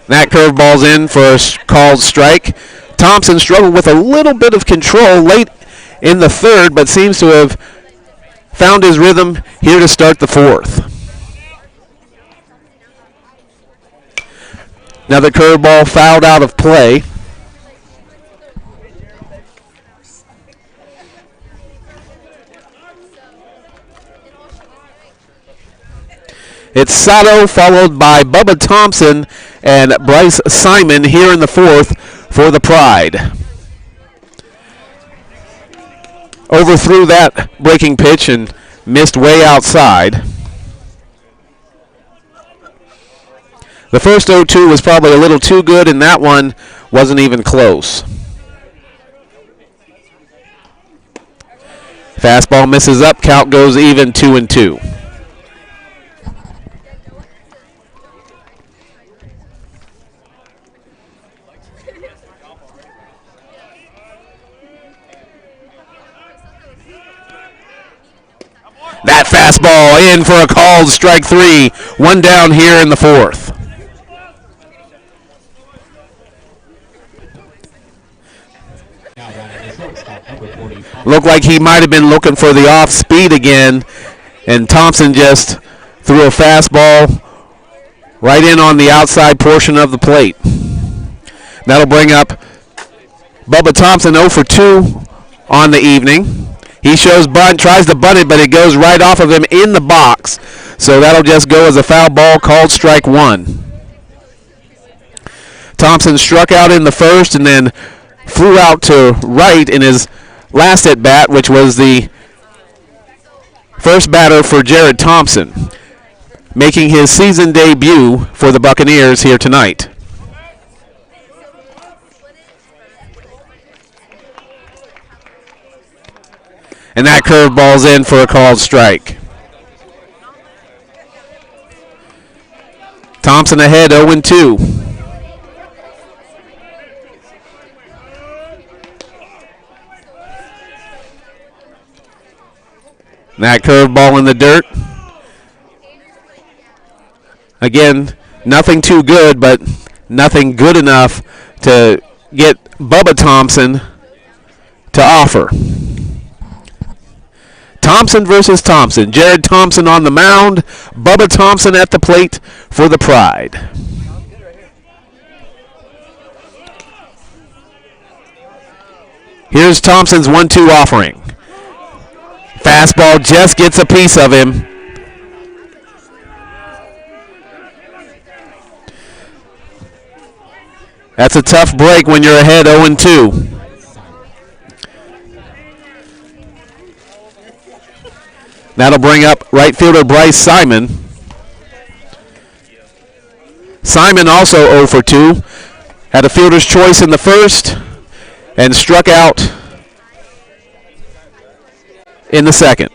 That curveball's in for a called strike. Thompson struggled with a little bit of control late in the 3rd, but seems to have found his rhythm here to start the 4th. Another curveball fouled out of play. It's Sato followed by Bubba Thompson and Bryce Simon here in the fourth for the Pride. Overthrew that breaking pitch and missed way outside. The first 0-2 was probably a little too good, and that one wasn't even close. Fastball misses up. Count goes even 2-2. That fastball in for a called strike three. One down here in the fourth. Looked like he might have been looking for the off speed again, and Thompson just threw a fastball right in on the outside portion of the plate. That'll bring up Bubba Thompson 0 for 2 on the evening. He shows bunt, tries to bunt it, but it goes right off of him in the box. So that'll just go as a foul ball, called strike one. Thompson struck out in the first and then flew out to right in his last at bat, which was the first batter for Jared Thompson, making his season debut for the Buccaneers here tonight. And that curveball's in for a called strike. Thompson ahead 0-2. That curveball in the dirt. Again, nothing too good, but nothing good enough to get Bubba Thompson to offer. Thompson versus Thompson. Jared Thompson on the mound. Bubba Thompson at the plate for the Pride. Here's Thompson's 1-2 offering. Fastball just gets a piece of him. That's a tough break when you're ahead 0-2. That'll bring up right fielder Bryce Simon. Simon also 0 for 2. Had a fielder's choice in the first and struck out in the second.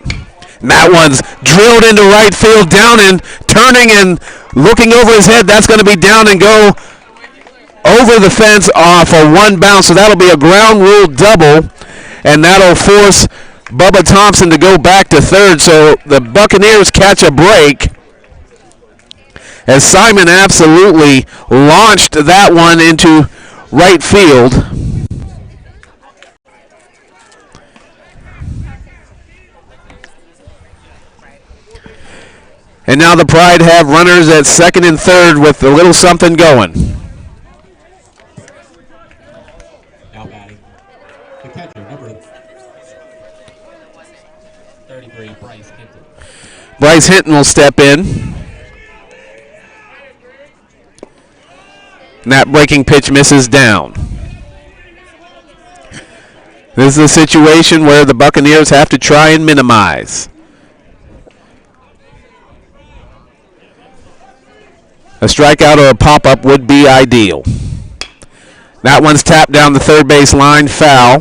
And that one's drilled into right field, down and turning and looking over his head. That's going to be down and go over the fence off a one bounce. So that'll be a ground rule double, and that'll force Bubba Thompson to go back to third, so the Buccaneers catch a break as Simon absolutely launched that one into right field. And now the Pride have runners at second and third with a little something going. Now batting, the catcher, number 33, Bryce Hinton. Bryce Hinton will step in. And that breaking pitch misses down. This is a situation where the Buccaneers have to try and minimize. A strikeout or a pop-up would be ideal. That one's tapped down the third base line, foul.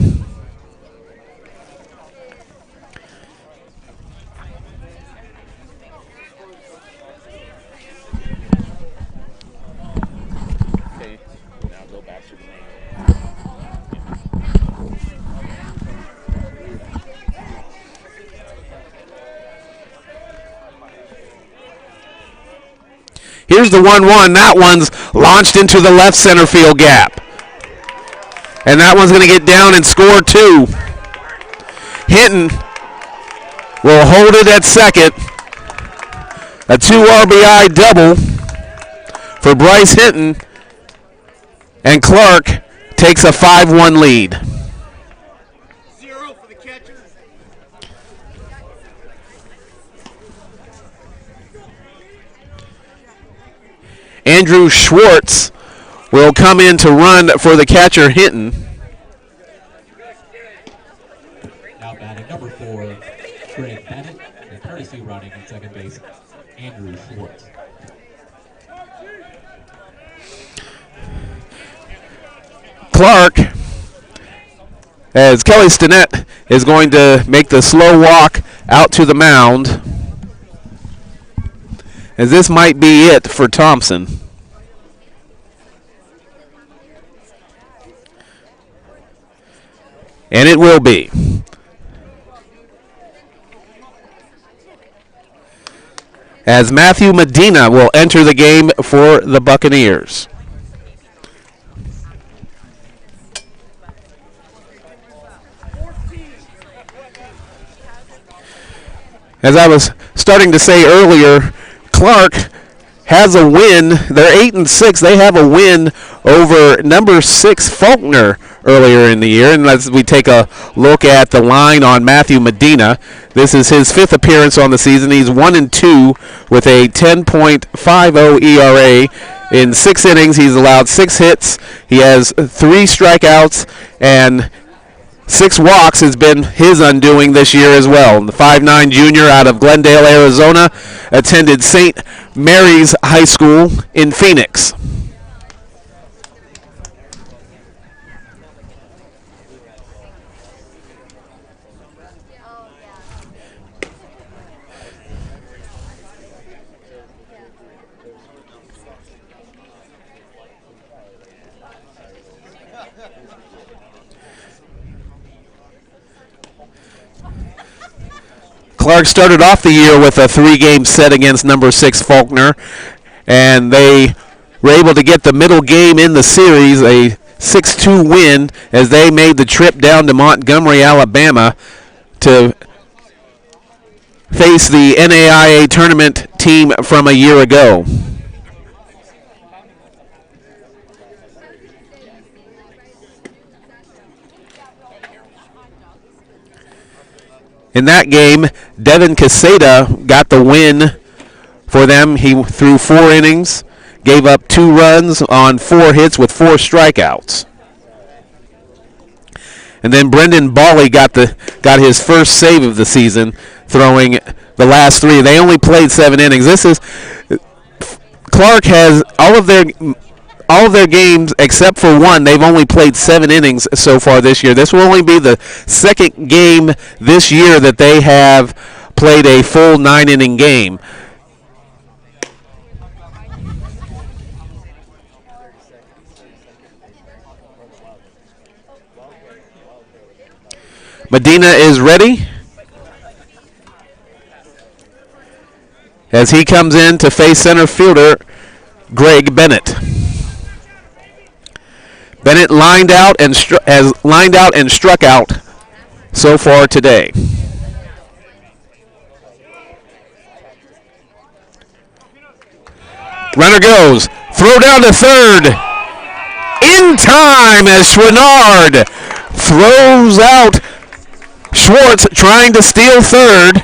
Here's the 1-1. That one's launched into the left center field gap. And that one's going to get down and score two. Hinton will hold it at second. A 2 RBI double for Bryce Hinton. And Clarke takes a 5-1 lead. Andrew Schwartz will come in to run for the catcher Hinton. Now batting number 4, Greg Bennett, and courtesy running at second base, Andrew Schwartz. Clarke, as Kelly Stinnett is going to make the slow walk out to the mound, as this might be it for Thompson. And it will be. As Matthew Medina will enter the game for the Buccaneers. As I was starting to say earlier, Clarke has a win. They're 8-6. They have a win over number 6 Faulkner earlier in the year. And as we take a look at the line on Matthew Medina, this is his 5th appearance on the season. He's 1-2 with a 10.50 ERA. In 6 innings, he's allowed 6 hits. He has 3 strikeouts, and 6 walks has been his undoing this year as well. The 5'9" junior out of Glendale, Arizona, attended St. Mary's High School in Phoenix. Clarke started off the year with a 3-game set against number 6 Faulkner, and they were able to get the middle game in the series, a 6-2 win, as they made the trip down to Montgomery, Alabama to face the NAIA tournament team from a year ago. In that game, Devin Caseta got the win for them. He threw 4 innings, gave up 2 runs on 4 hits with 4 strikeouts. And then Brendan Bawley got his first save of the season, throwing the last 3. They only played 7 innings. Clarke has all of their games except for one. They've only played 7 innings so far this year. This will only be the 2nd game this year that they have played a full 9-inning game. Medina is ready as he comes in to face center fielder Greg Bennett. Bennett has lined out and struck out so far today. Runner goes. Throw down to third. In time as Schwannard throws out Schwartz trying to steal third.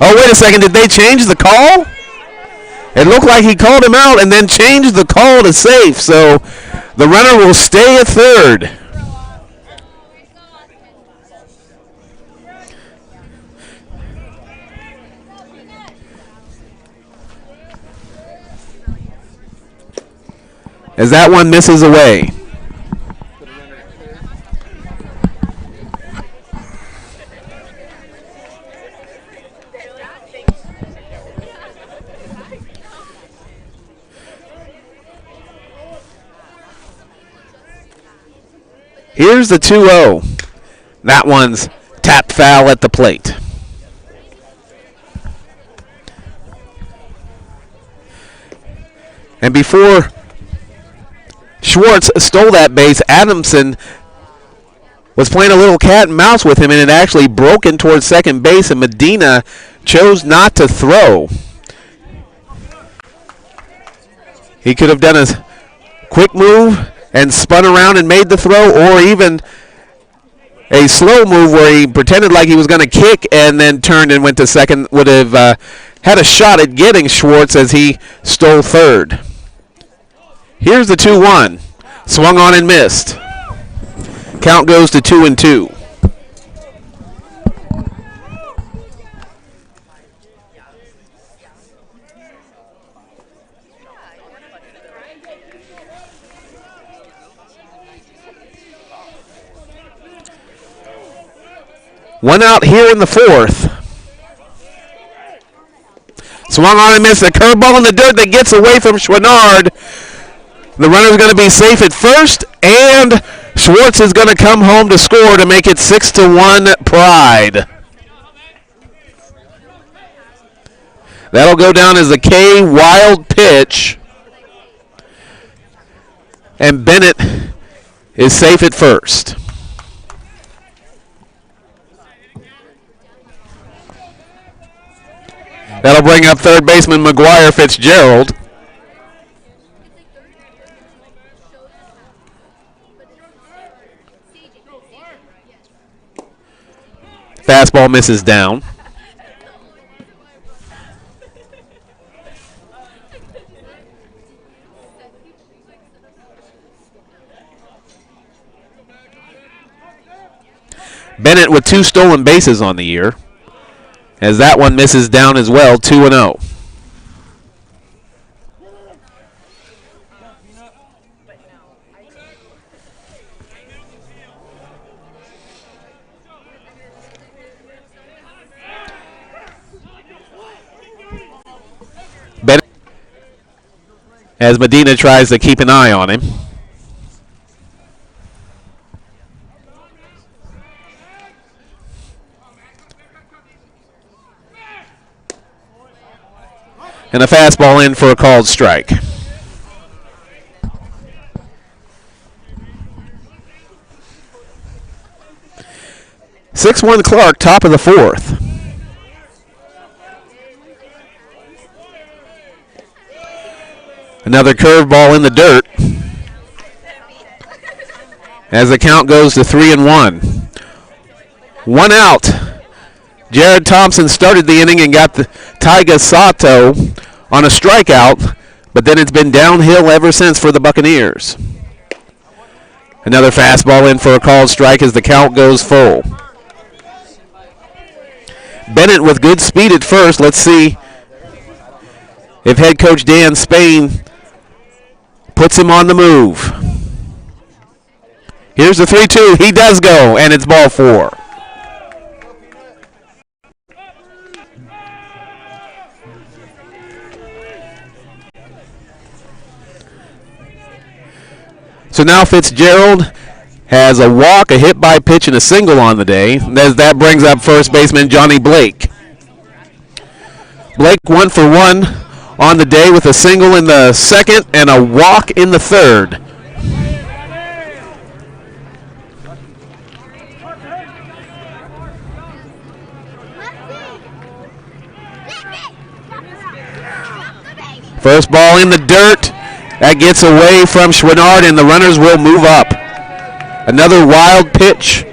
Oh, wait a second. Did they change the call? It looked like he called him out and then changed the call to safe. So the runner will stay at third. As that one misses away. Here's the 2-0. That one's tapped foul at the plate. And before Schwartz stole that base, Adamson was playing a little cat and mouse with him, and it actually broken towards second base, and Medina chose not to throw. He could have done a quick move and spun around and made the throw, or even a slow move where he pretended like he was going to kick and then turned and went to second. Would have had a shot at getting Schwartz as he stole third. Here's the 2-1. Swung on and missed. Count goes to 2-2. One out here in the fourth. Swung on and missed. A curveball in the dirt that gets away from Chouinard. The runner's going to be safe at first, and Schwartz is going to come home to score to make it 6-1 Pride. That'll go down as a K wild pitch. And Bennett is safe at first. That'll bring up third baseman McGuire Fitzgerald. Fastball misses down. Bennett with 2 stolen bases on the year, as that one misses down as well, 2-0. Bennett, as Medina tries to keep an eye on him. And a fastball in for a called strike. (6-1) Clarke, top of the fourth. Another curveball in the dirt. As the count goes to 3-1. One out. Jared Thompson started the inning and got the Taiga Sato on a strikeout, but then it's been downhill ever since for the Buccaneers. Another fastball in for a called strike as the count goes full. Bennett with good speed at first. Let's see if head coach Dan Spain puts him on the move. Here's the 3-2. He does go, and it's ball 4. So now Fitzgerald has a walk, a hit by pitch, and a single on the day. As that brings up first baseman Johnny Blake. Blake 1 for 1 on the day with a single in the second and a walk in the third. First ball in the dirt. That gets away from Chouinard, and the runners will move up. Another wild pitch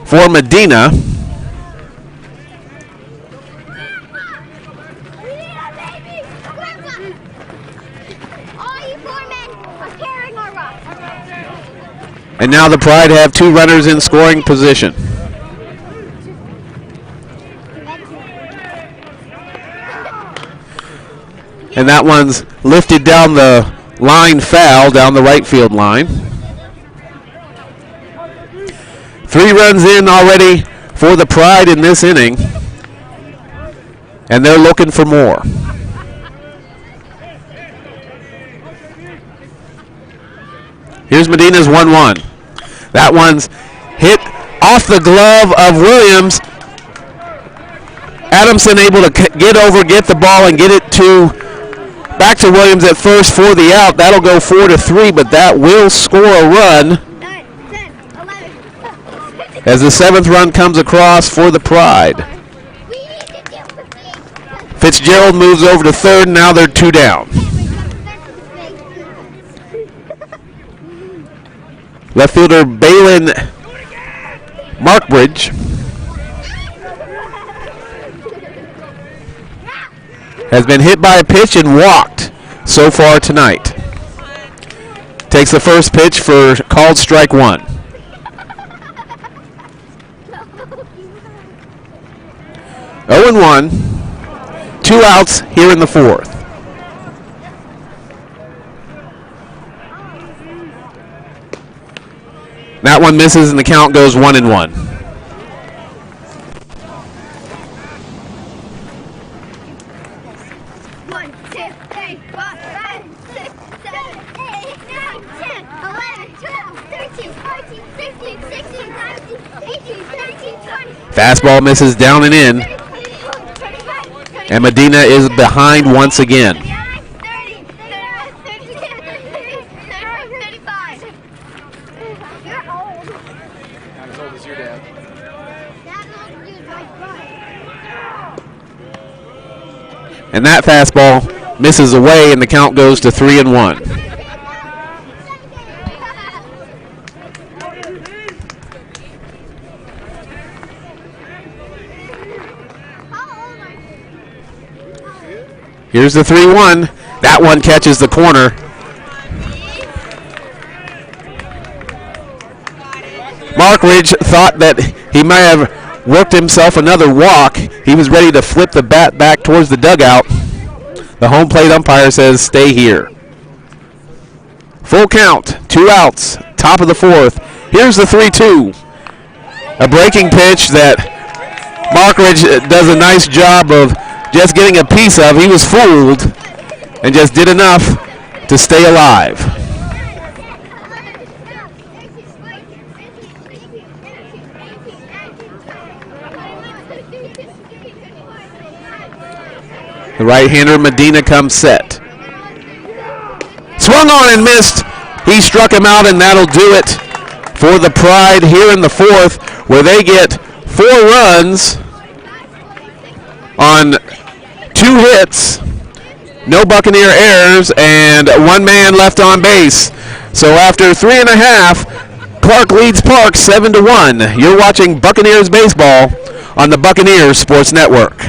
for Medina. And now the Pride have 2 runners in scoring position. And that one's lifted down the line foul, down the right field line. 3 runs in already for the Pride in this inning, and they're looking for more. Here's Medina's 1-1. That one's hit off the glove of Williams. Adamson able to get over, get the ball, and get it back to Williams at first for the out. That'll go 4-3, but that will score a run as the 7th run comes across for the Pride. Fitzgerald moves over to third, and now they're 2 down. Left fielder Balin Markbridge has been hit by a pitch and walked so far tonight. Takes the first pitch for called strike one. 0-1. 2 outs here in the fourth. That one misses and the count goes 1-1. Fastball misses down and in. And Medina is behind once again. And that fastball misses away and the count goes to 3-1. Here's the 3-1. That one catches the corner. Markridge thought that he might have worked himself another walk. He was ready to flip the bat back towards the dugout. The home plate umpire says stay here. Full count, 2 outs, top of the fourth. Here's the 3-2. A breaking pitch that Markridge does a nice job of just getting a piece of. He was fooled and just did enough to stay alive. The right-hander Medina comes set. Swung on and missed. He struck him out, and that'll do it for the Pride here in the fourth, where they get 4 runs on 2 hits, no Buccaneer errors, and 1 man left on base. So after 3.5, Clarke leads Park 7-1. You're watching Buccaneers baseball on the Buccaneers Sports Network.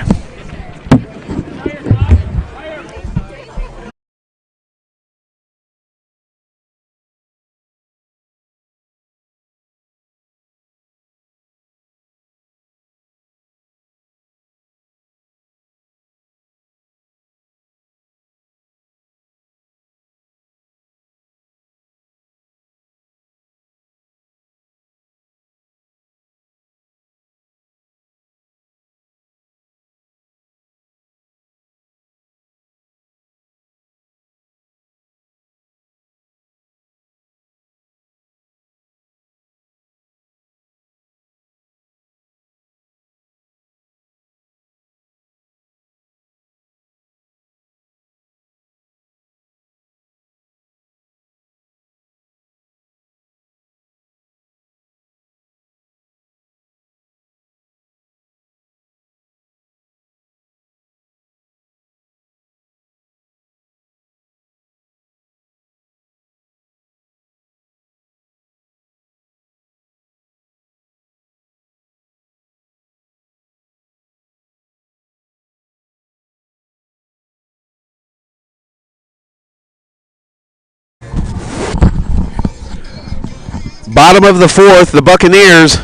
Bottom of the fourth, the Buccaneers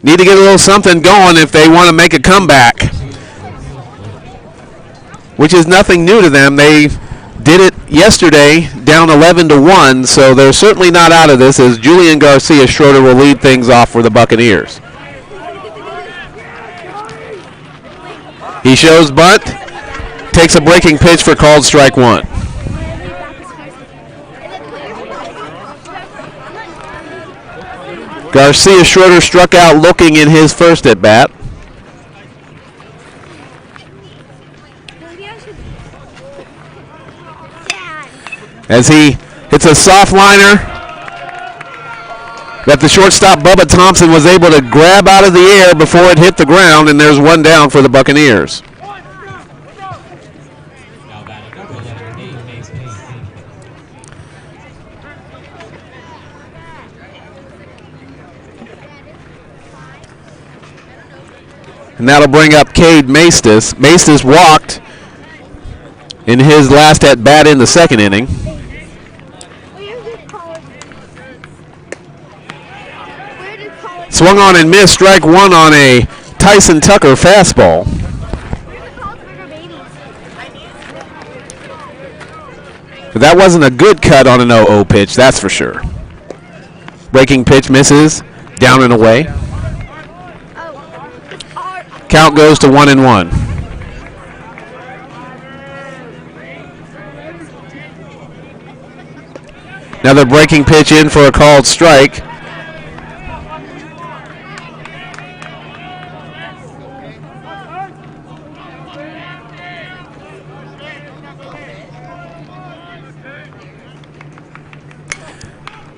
need to get a little something going if they want to make a comeback, which is nothing new to them. They did it yesterday, down 11-1, so they're certainly not out of this, as Julian Garcia Schroeder will lead things off for the Buccaneers. He shows bunt, takes a breaking pitch for called strike one. Garcia Schroeder struck out looking in his first at bat. As he hits a soft liner that the shortstop Bubba Thompson was able to grab out of the air before it hit the ground, and there's 1 down for the Buccaneers. And that'll bring up Cade Maestas. Maestas walked in his last at bat in the second inning. Swung on and missed. Strike one on a Tyson Tucker fastball. But that wasn't a good cut on an 0-0 pitch, that's for sure. Breaking pitch misses. Down and away. Count goes to 1-1. Another breaking pitch in for a called strike.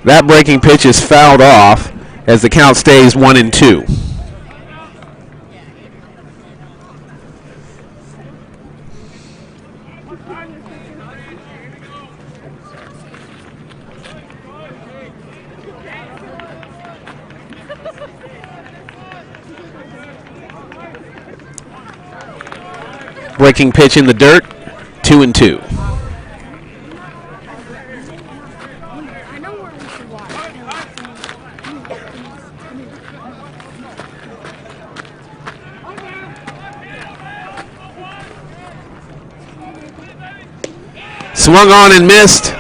That breaking pitch is fouled off as the count stays 1-2. Breaking pitch in the dirt, 2-2. Swung on and missed.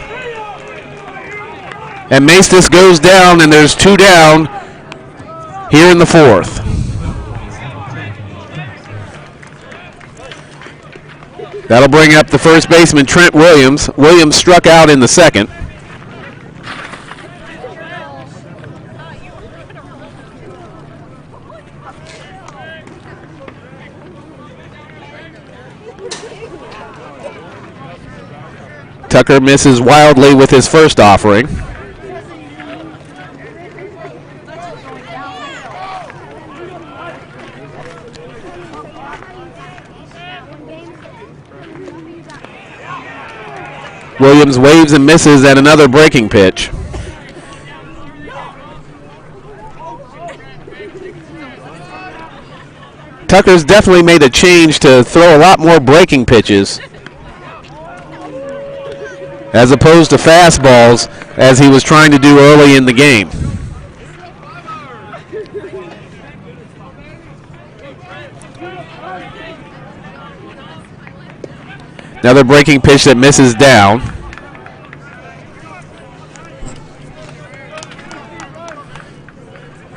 And Maestas goes down, and there's 2 down here in the 4th. That'll bring up the first baseman, Trent Williams. Williams struck out in the 2nd. Tucker misses wildly with his first offering. Williams waves and misses at another breaking pitch. Tucker's definitely made a change to throw a lot more breaking pitches as opposed to fastballs as he was trying to do early in the game. Another breaking pitch that misses down.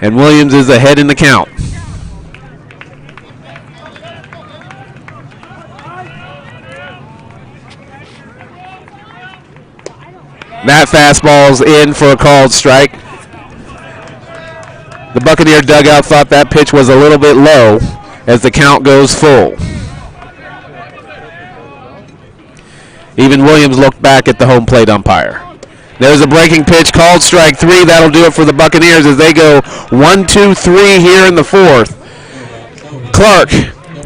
And Williams is ahead in the count. That fastball's in for a called strike. The Buccaneer dugout thought that pitch was a little bit low as the count goes full. Even Williams looked back at the home plate umpire. There's a breaking pitch, called strike 3. That'll do it for the Buccaneers as they go 1-2-3 here in the 4th. Clarke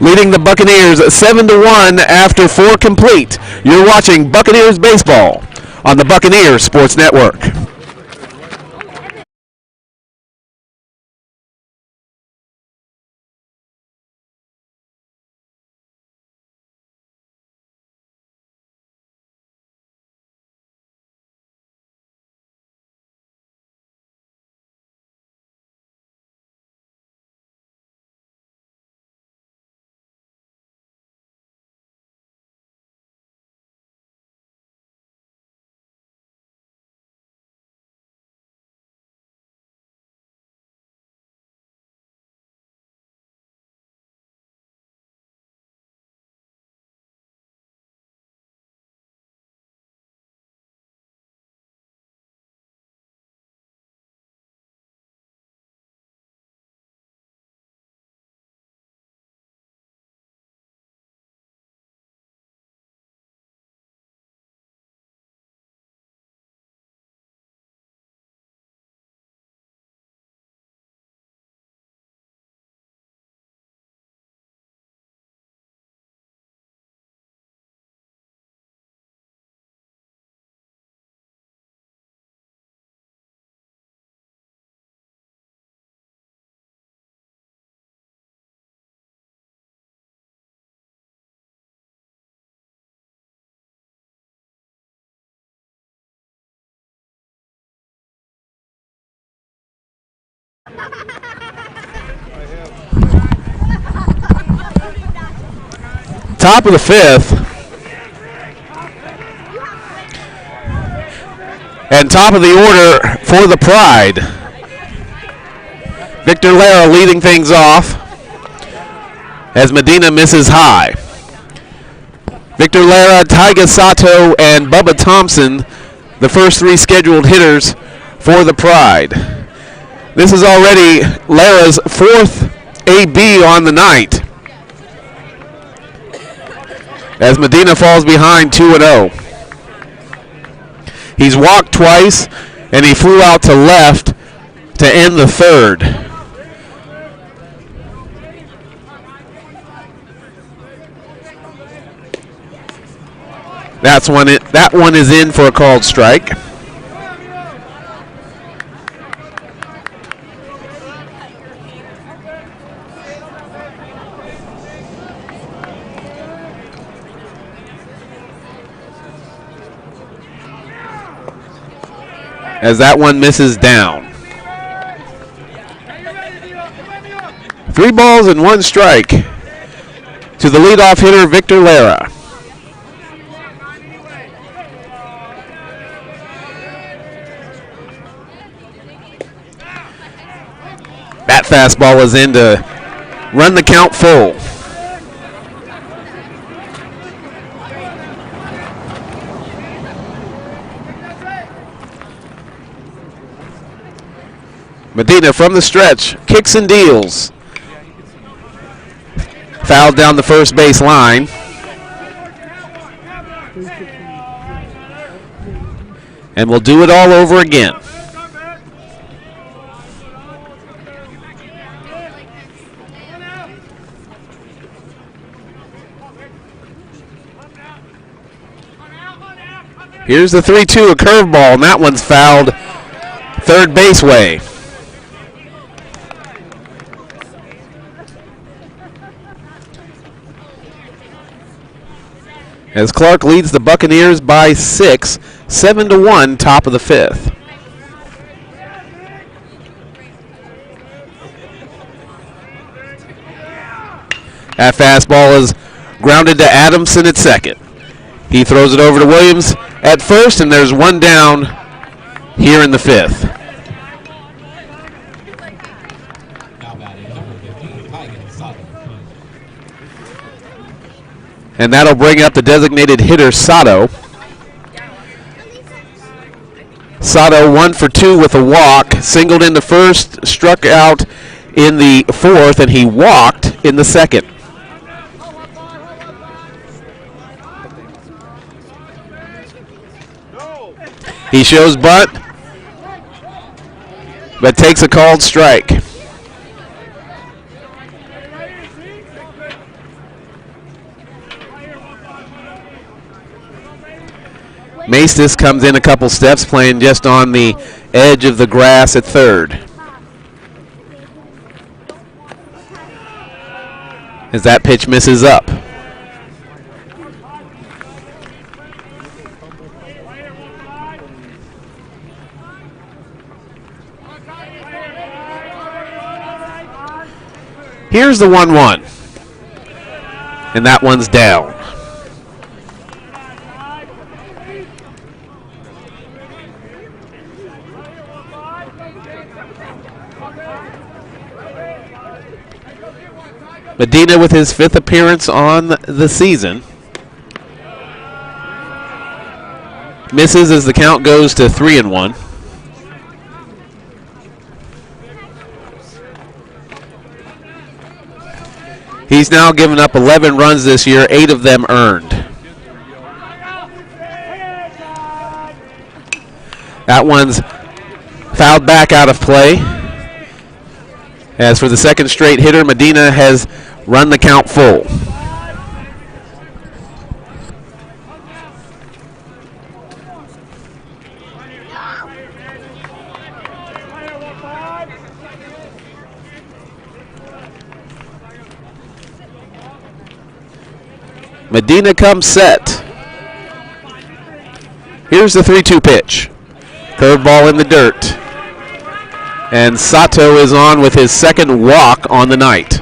leading the Buccaneers 7-1 after 4 complete. You're watching Buccaneers baseball on the Buccaneers Sports Network. Top of the fifth. And top of the order for the Pride. Victor Lara leading things off as Medina misses high. Victor Lara, Tyga Sato, and Bubba Thompson, the first three scheduled hitters for the Pride. This is already Lara's fourth AB on the night, as Medina falls behind 2-0. He's walked twice, and he flew out to left to end the third. That one is in for a called strike. As that one misses down. 3 balls and 1 strike to the leadoff hitter, Victor Lara. That fastball is in to run the count full. Medina from the stretch, kicks and deals. Fouled down the first base line. And we'll do it all over again. Here's the 3-2, a curveball, and that one's fouled third base way. As Clarke leads the Buccaneers by 6, 7-1, top of the fifth. That fastball is grounded to Adamson at second. He throws it over to Williams at first, and there's one down here in the fifth. And that'll bring up the designated hitter, Sato. Sato 1 for 2 with a walk, singled into first, struck out in the fourth, and he walked in the second. He shows bunt, but takes a called strike. Maestas comes in a couple steps, playing just on the edge of the grass at third. As that pitch misses up. Here's the 1-1. And that one's down. Medina with his 5th appearance on the season. Misses as the count goes to 3-1. He's now given up 11 runs this year, 8 of them earned. That one's fouled back out of play. As for the second straight hitter, Medina has run the count full. Medina comes set. Here's the 3-2 pitch. Curveball in the dirt. And Sato is on with his second walk on the night.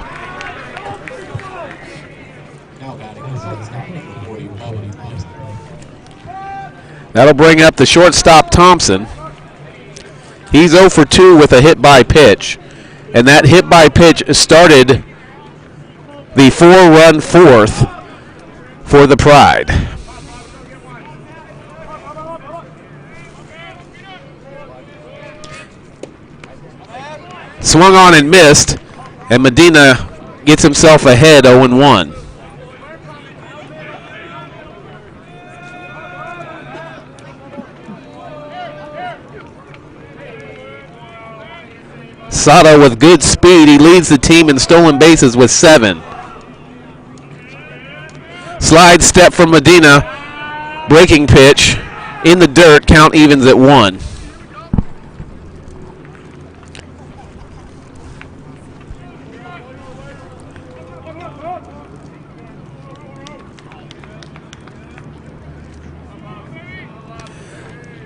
That'll bring up the shortstop Thompson. He's 0 for 2 with a hit by pitch. And that hit by pitch started the 4-run fourth for the Pride. Swung on and missed, and Medina gets himself ahead 0-1. Sato with good speed. He leads the team in stolen bases with 7. Slide step from Medina. Breaking pitch in the dirt. Count evens at 1.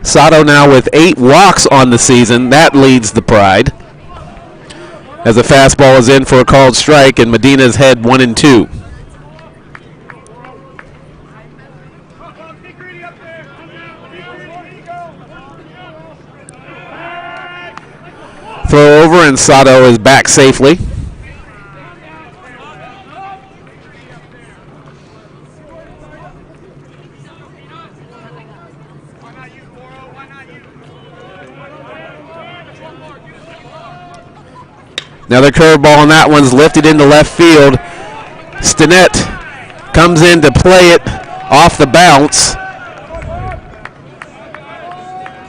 Sato now with 8 walks on the season. That leads the Pride. As a fastball is in for a called strike, and Medina's head 1-2. Throw over, and Sato is back safely. Another curveball, and that one's lifted into left field. Stinnett comes in to play it off the bounce.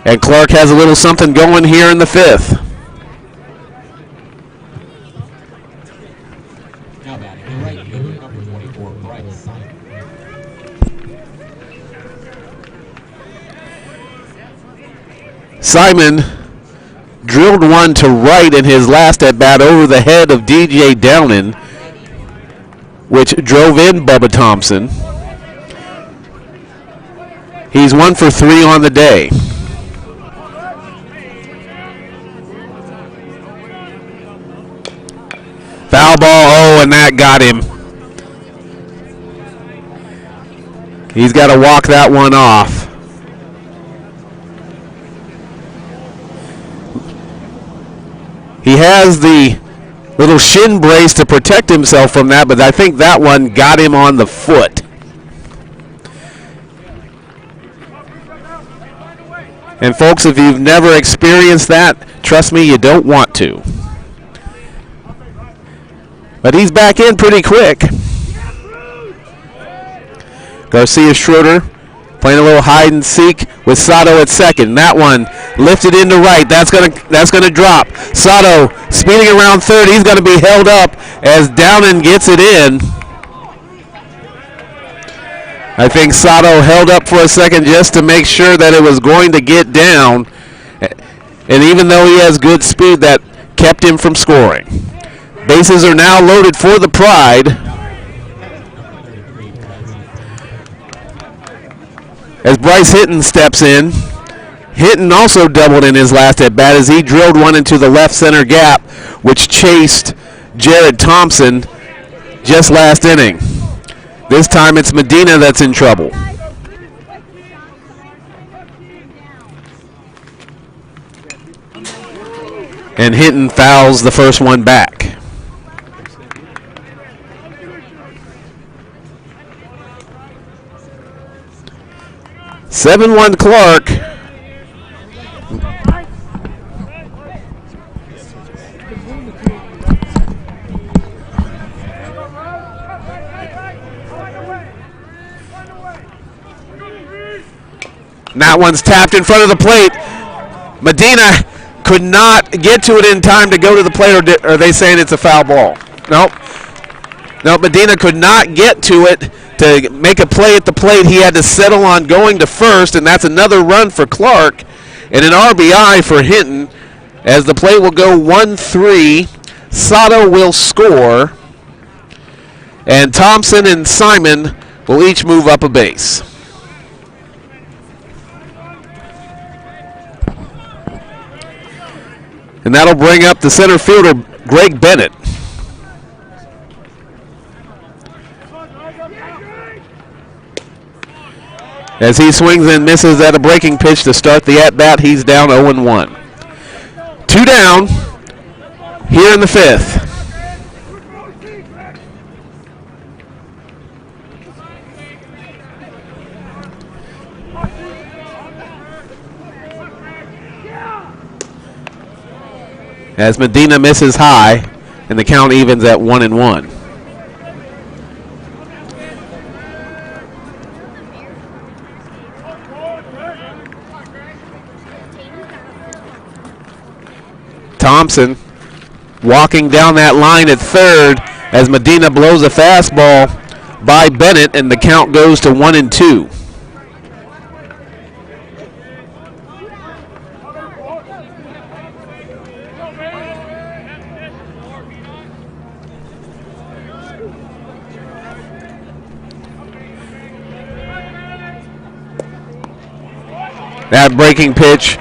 And Clarke has a little something going here in the 5th. Now batting the right fielder, number 24, Bryce. Simon drilled one to right in his last at-bat over the head of DJ Downen, which drove in Bubba Thompson. He's 1 for 3 on the day. Foul ball, and that got him. He's got to walk that one off. He has the little shin brace to protect himself from that, but I think that one got him on the foot. And folks, if you've never experienced that, trust me, you don't want to. But he's back in pretty quick. Garcia Schroeder playing a little hide and seek with Sato at second. That one lifted into right. That's gonna drop. Sato speeding around third. He's gonna be held up as Downen gets it in. I think Sato held up for a second just to make sure that it was going to get down. And even though he has good speed, that kept him from scoring. Bases are now loaded for the Pride. As Bryce Hinton steps in. Hinton also doubled in his last at-bat as he drilled one into the left center gap, which chased Jared Thompson just last inning. This time it's Medina that's in trouble. And Hinton fouls the first one back. Seven-1 Clarke. And that one's tapped in front of the plate. Medina could not get to it in time to go to the plate, or are they saying it's a foul ball? Nope. No, Medina could not get to it to make a play at the plate. He had to settle on going to first, and that's another run for Clarke and an RBI for Hinton as the play will go 1-3. Sato will score, and Thompson and Simon will each move up a base. And that'll bring up the center fielder, Greg Bennett. As he swings and misses at a breaking pitch to start the at-bat, he's down 0-1. 2 down here in the 5th. As Medina misses high, and the count evens at 1-1. Thompson walking down that line at third as Medina blows a fastball by Bennett, and the count goes to 1-2. That breaking pitch,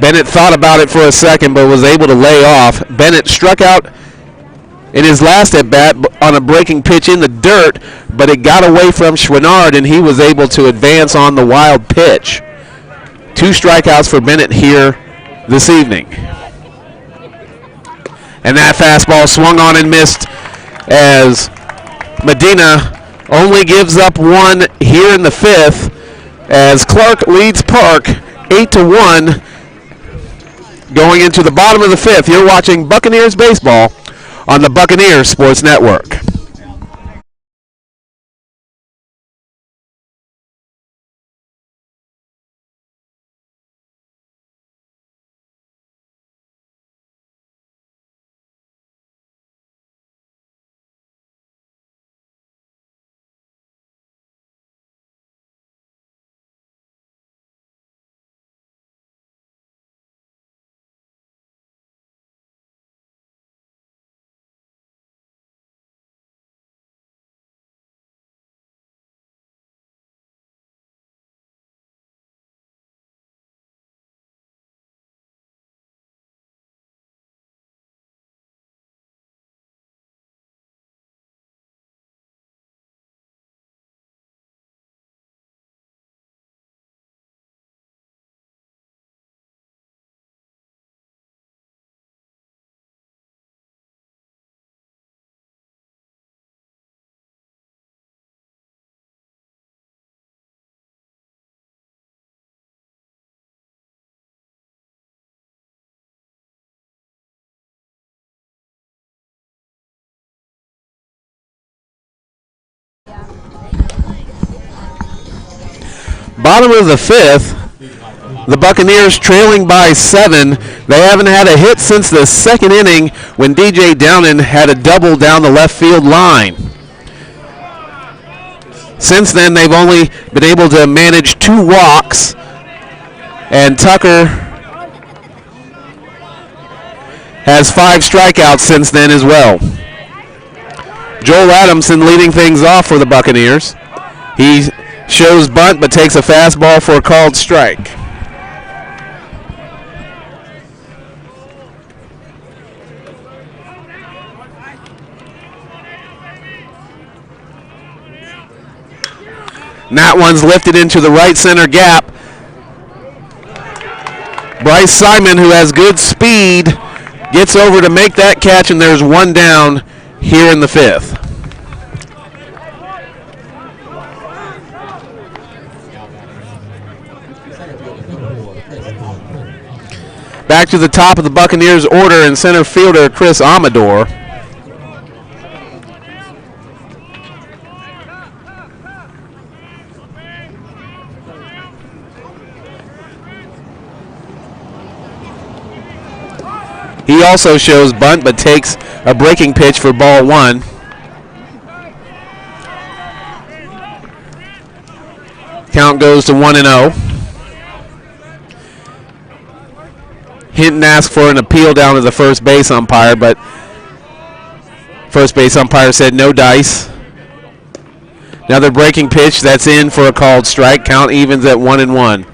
Bennett thought about it for a second but was able to lay off. Bennett struck out in his last at-bat on a breaking pitch in the dirt, but it got away from Schwinnard and he was able to advance on the wild pitch. 2 strikeouts for Bennett here this evening. And that fastball swung on and missed as Medina only gives up 1 here in the 5th. As Clarke leads Park 8-1 going into the bottom of the 5th. You're watching Buccaneers baseball on the Buccaneers Sports Network. Bottom of the 5th, the Buccaneers trailing by 7. They haven't had a hit since the 2nd inning when DJ Downen had a double down the left field line. Since then, they've only been able to manage 2 walks, and Tucker has 5 strikeouts since then as well. Joel Adamson leading things off for the Buccaneers. He shows bunt but takes a fastball for a called strike. And that one's lifted into the right center gap. Bryce Simon, who has good speed, gets over to make that catch, and there's 1 down here in the 5th. Back to the top of the Buccaneers order in center fielder Chris Amador. He also shows bunt but takes a breaking pitch for ball 1. Count goes to 1-0. Hinton asked for an appeal down to the first base umpire, but first base umpire said no dice. Another breaking pitch that's in for a called strike. Count evens at 1-1.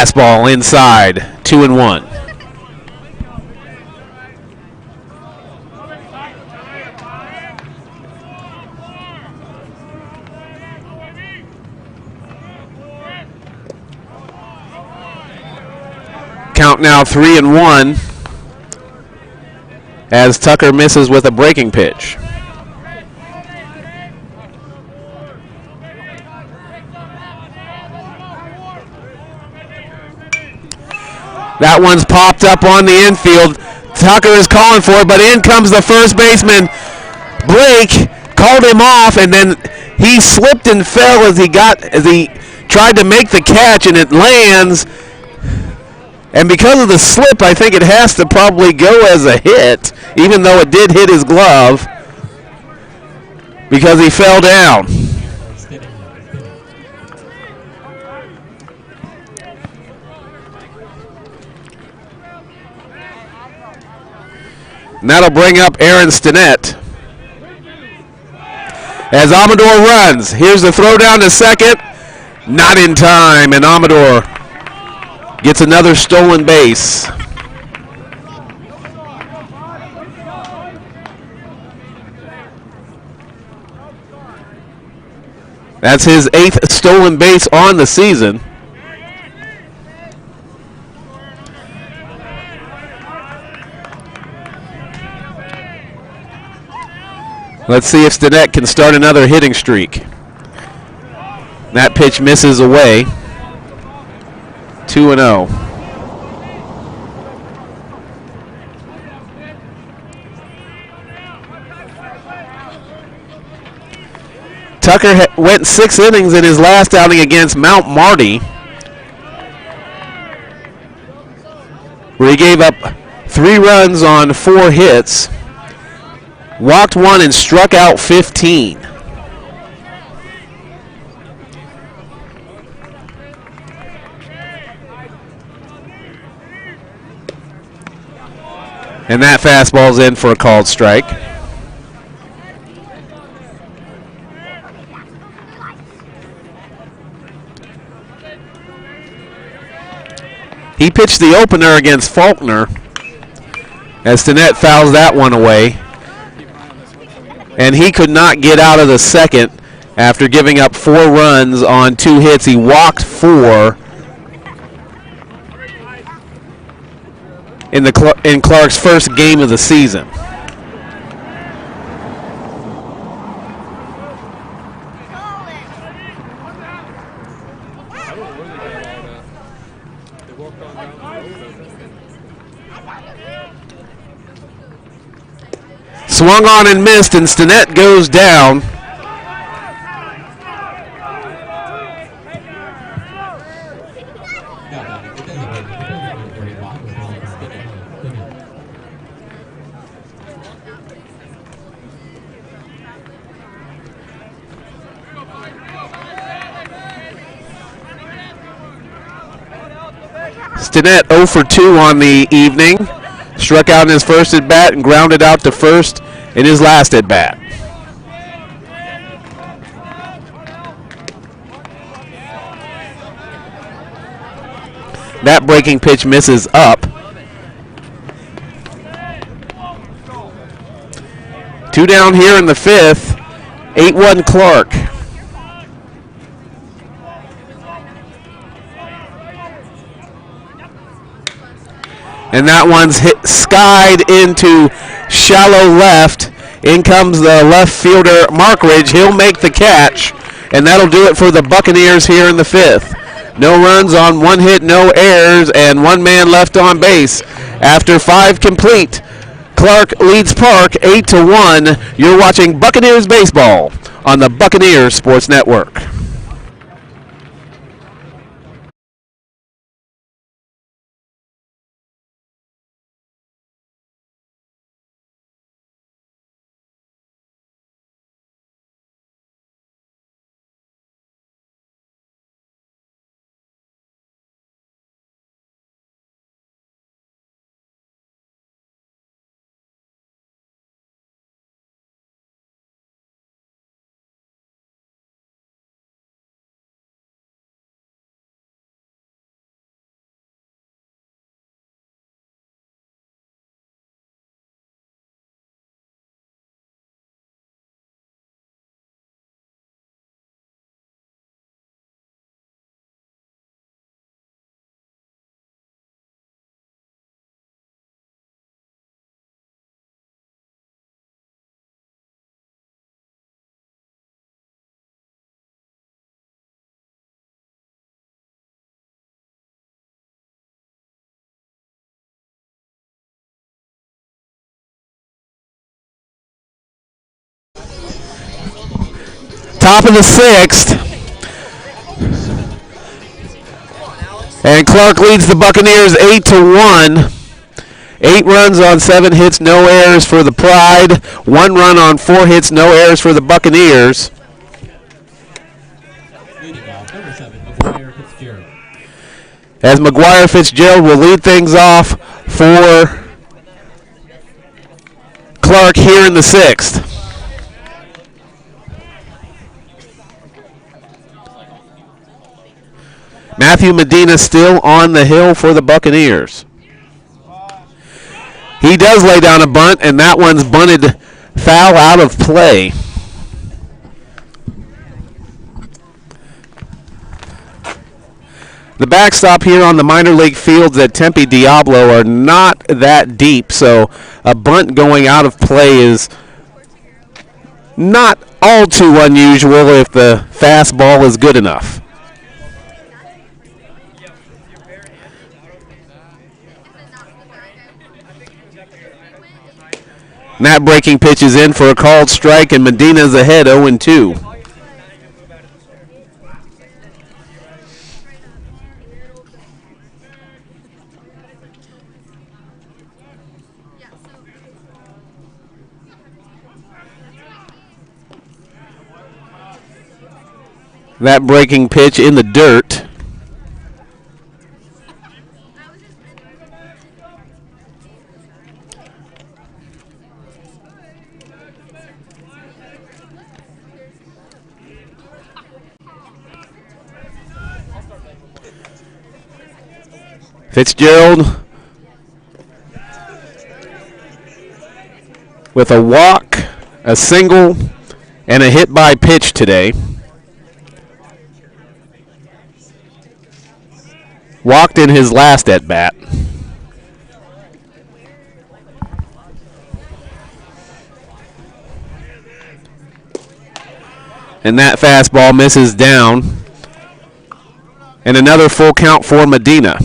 fastball inside, 2-1. Count now 3-1 as Tucker misses with a breaking pitch. That one's popped up on the infield. Tucker is calling for it, but in comes the first baseman. Blake called him off, and then he slipped and fell as he tried to make the catch, and it lands. And because of the slip, I think it has to probably go as a hit, even though it did hit his glove, because he fell down. And that'll bring up Aaron Stinnett. As Amador runs, here's the throw down to second. Not in time, and Amador gets another stolen base. That's his 8th stolen base on the season. Let's see if Stinnett can start another hitting streak. That pitch misses away. 2-0. Tucker went 6 innings in his last outing against Mount Marty, where he gave up 3 runs on 4 hits, walked 1, and struck out 15. And that fastball's in for a called strike. He pitched the opener against Faulkner as Stinnett fouls that one away. And he could not get out of the second after giving up 4 runs on 2 hits. He walked 4 in Clarke's first game of the season. Swung on and missed, and Stinnett goes down. Stinnett 0 for 2 on the evening. Struck out in his first at bat and grounded out to first in his last at bat. That breaking pitch misses up. 2 down here in the 5th. 8-1 Clarke. And that one's skied into shallow left. In comes the left fielder, Markridge. He'll make the catch, and that'll do it for the Buccaneers here in the 5th. No runs on 1 hit, no errors, and 1 man left on base. After 5 complete, Clarke leads Park 8-1. You're watching Buccaneers baseball on the Buccaneers Sports Network. Top of the sixth. And Clarke leads the Buccaneers 8-1. 8 runs on 7 hits, no errors for the Pride. 1 run on 4 hits, no errors for the Buccaneers. As McGuire Fitzgerald will lead things off for Clarke here in the 6th. Matthew Medina still on the hill for the Buccaneers. He does lay down a bunt, and that one's bunted foul out of play. The backstop here on the minor league fields at Tempe Diablo are not that deep, so a bunt going out of play is not all too unusual if the fastball is good enough. And that breaking pitch is in for a called strike, and Medina's ahead 0-2. That breaking pitch in the dirt. Fitzgerald with a walk, a single, and a hit by pitch today. Walked in his last at bat. And that fastball misses down. And another full count for Medina.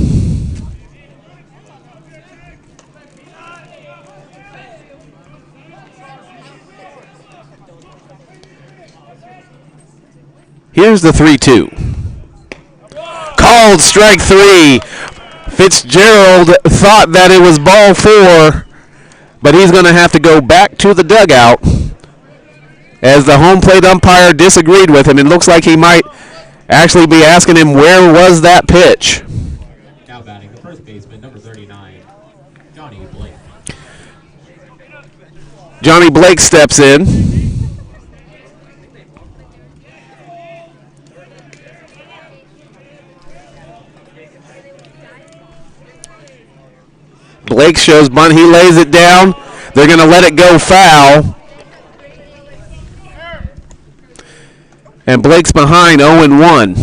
Here's the 3-2. Called strike 3. Fitzgerald thought that it was ball 4, but he's going to have to go back to the dugout as the home plate umpire disagreed with him. It looks like he might actually be asking him where was that pitch. Now batting the first baseman, number 39, Johnny Blake. Johnny Blake steps in. Blake shows bunt. He lays it down. They're going to let it go foul. And Blake's behind 0-1.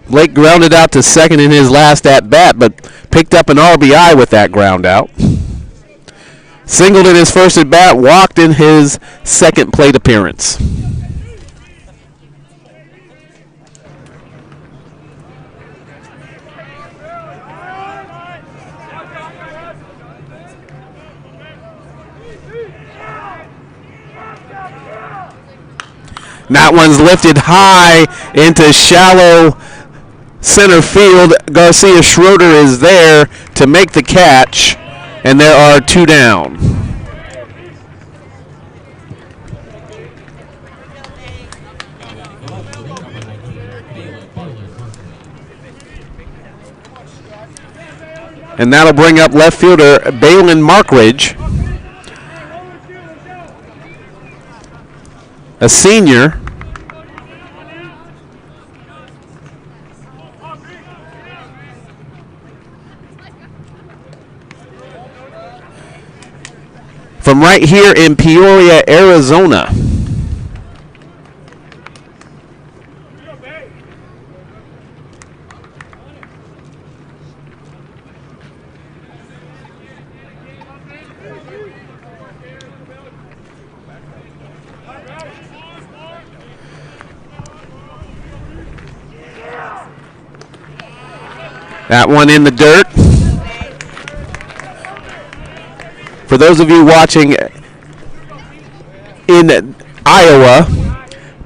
Blake grounded out to second in his last at-bat, but picked up an RBI with that ground out. Singled in his first at-bat, walked in his second plate appearance. That one's lifted high into shallow center field. Garcia Schroeder is there to make the catch, and there are 2 down. And that'll bring up left fielder Balin Markridge, a senior. From right here in Peoria, Arizona. That one in the dirt. For those of you watching in Iowa,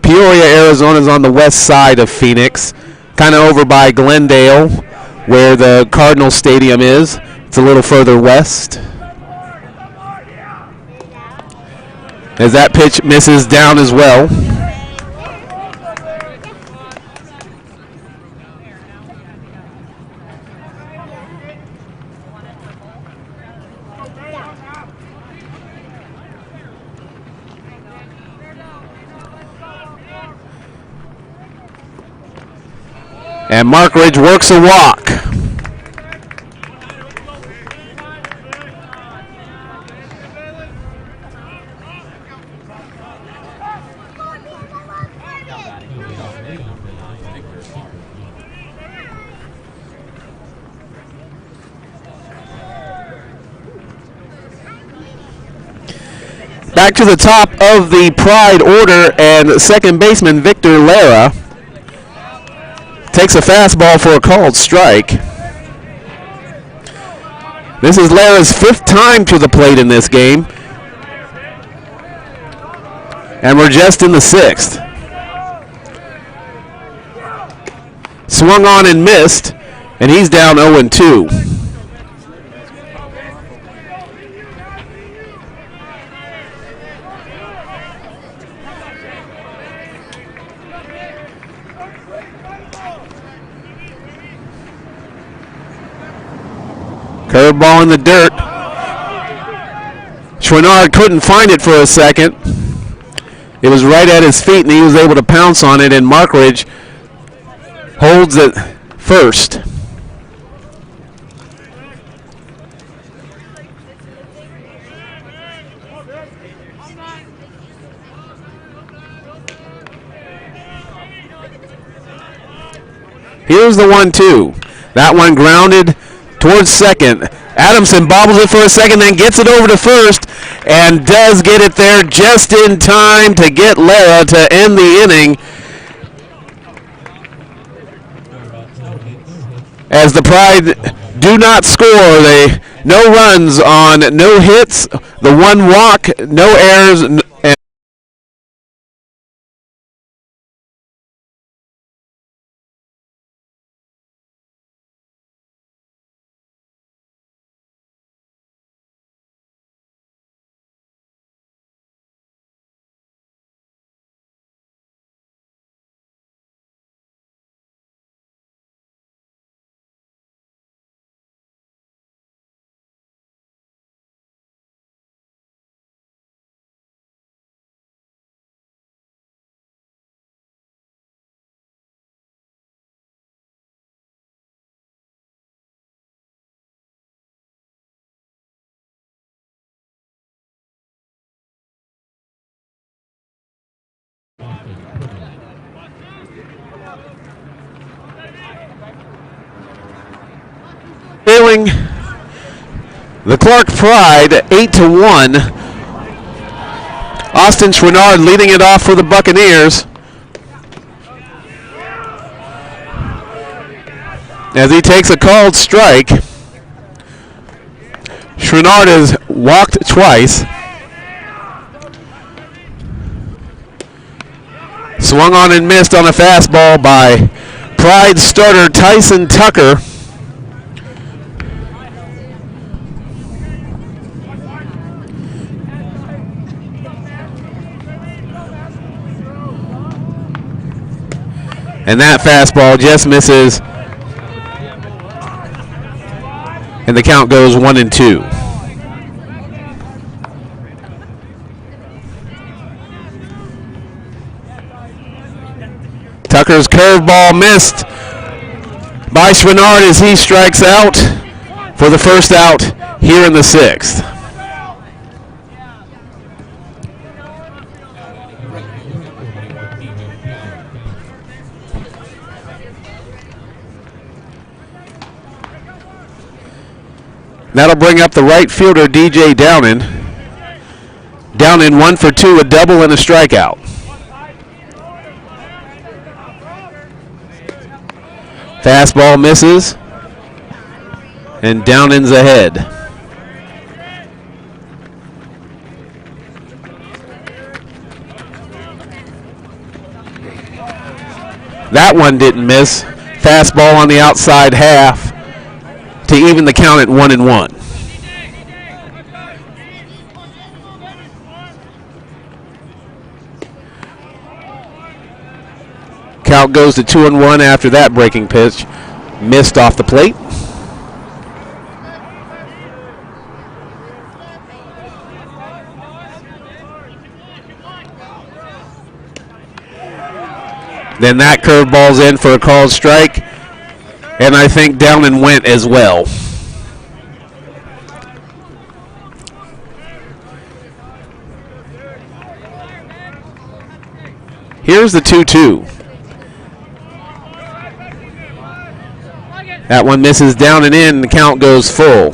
Peoria, Arizona is on the west side of Phoenix, kind of over by Glendale, where the Cardinal Stadium is. It's a little further west. As that pitch misses down as well. And Markridge works a walk. Back to the top of the Pride order, and second baseman Victor Lara takes a fastball for a called strike. This is Lara's 5th time to the plate in this game, and we're just in the 6th. Swung on and missed, and he's down 0-2. Curveball in the dirt. Chouinard couldn't find it for a second. It was right at his feet, and he was able to pounce on it, and Markridge holds it first. Here's the 1-2. That one grounded towards second. Adamson bobbles it for a second, then gets it over to first, and does get it there just in time to get Lara to end the inning. As the Pride do not score, they no runs on no hits, the one walk, no errors, and failing the Clarke Pride 8-1. Austin Chouinard leading it off for the Buccaneers as he takes a called strike. Chouinard has walked twice. Swung on and missed on a fastball by Pride starter Tyson Tucker. And that fastball just misses. And the count goes 1-2. Tucker's curveball missed by Chouinard as he strikes out for the first out here in the 6th. That'll bring up the right fielder, DJ Downen. Downen 1 for 2, a double and a strikeout. Fastball misses, and Downen's ahead. That one didn't miss. Fastball on the outside half to even the count at 1-1. Count goes to 2-1 after that breaking pitch. Missed off the plate. Then that curveball's in for a called strike. And I think down and went as well. Here's the 2-2. That one misses down and in. The count goes full.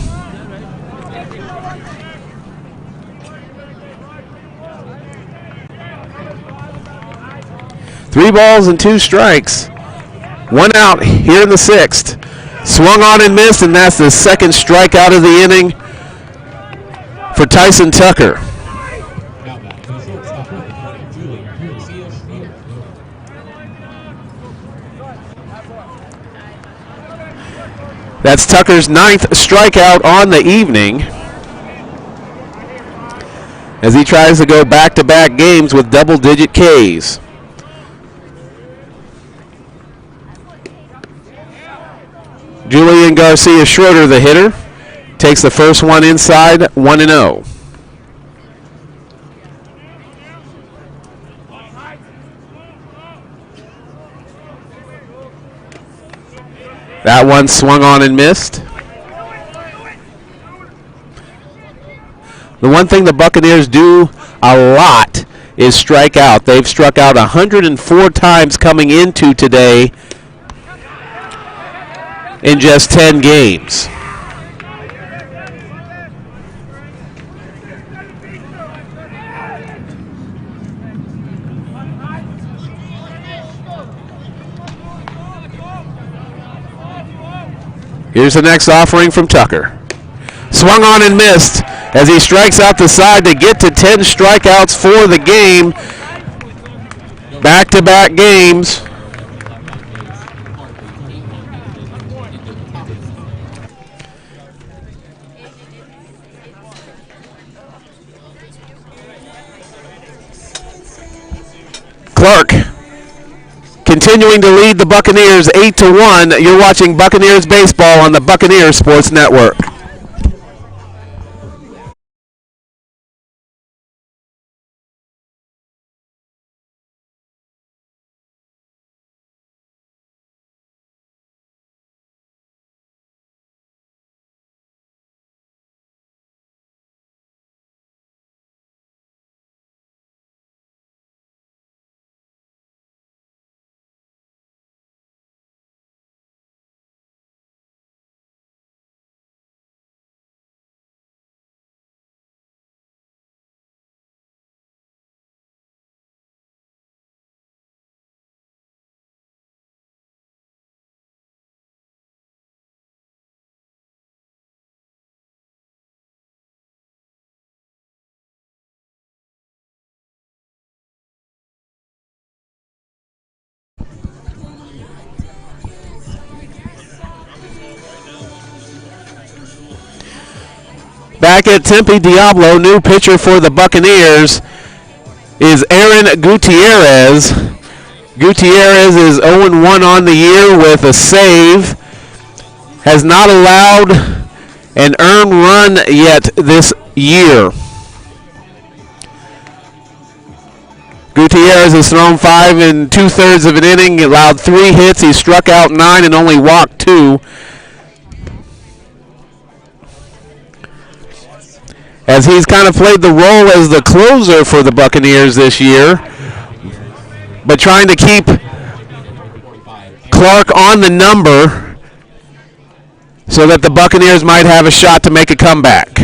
Three balls and two strikes. One out here in the sixth. Swung on and missed, and that's the second strikeout of the inning for Tyson Tucker. That's Tucker's 9th strikeout on the evening as he tries to go back-to-back games with double-digit Ks. Julian Garcia Schroeder, the hitter, takes the first one inside, 1-0. That one swung on and missed. The one thing the Buccaneers do a lot is strike out. They've struck out 104 times coming into today in just 10 games. Here's the next offering from Tucker. Swung on and missed as he strikes out the side to get to 10 strikeouts for the game. Back-to-back games. Clarke continuing to lead the Buccaneers 8-1. You're watching Buccaneers baseball on the Buccaneers Sports Network. Back at Tempe Diablo, new pitcher for the Buccaneers is Aaron Gutierrez. Gutierrez is 0-1 on the year with a save. Has not allowed an earned run yet this year. Gutierrez has thrown 5 2/3 of an inning. He allowed 3 hits. He struck out 9 and only walked 2. As he's kind of played the role as the closer for the Buccaneers this year, but trying to keep Clarke on the number so that the Buccaneers might have a shot to make a comeback.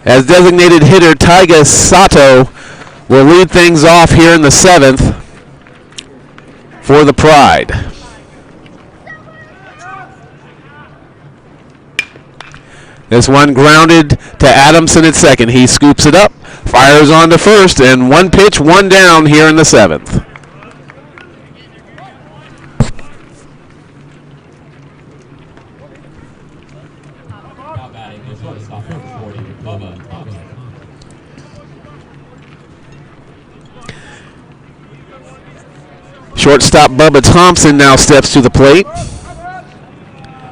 As designated hitter, Taiga Sato will lead things off here in the 7th for the Pride. This one grounded to Adamson at second. He scoops it up, fires on to first, and one pitch, one down here in the seventh. Now batting the shortstop, number 40, Bubba Thompson. Shortstop Bubba Thompson now steps to the plate.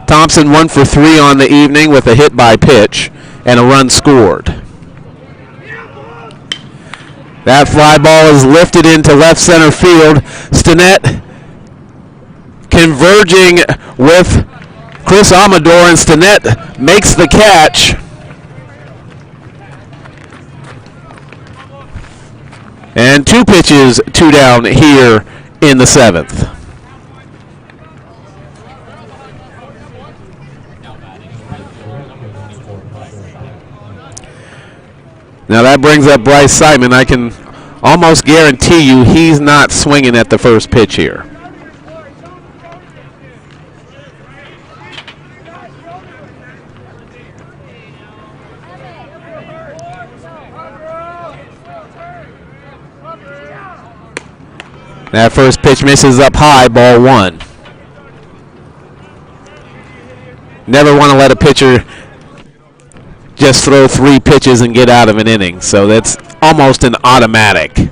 Thompson 1 for 3 on the evening with a hit by pitch and a run scored. That fly ball is lifted into left center field. Stinnett converging with Chris Amador, and Stinnett makes the catch. And 2 pitches, 2 down here in the seventh. Now that brings up Bryce Simon. I can almost guarantee you he's not swinging at the first pitch here. That first pitch misses up high, ball 1. Never want to let a pitcher just throw 3 pitches and get out of an inning. So that's almost an automatic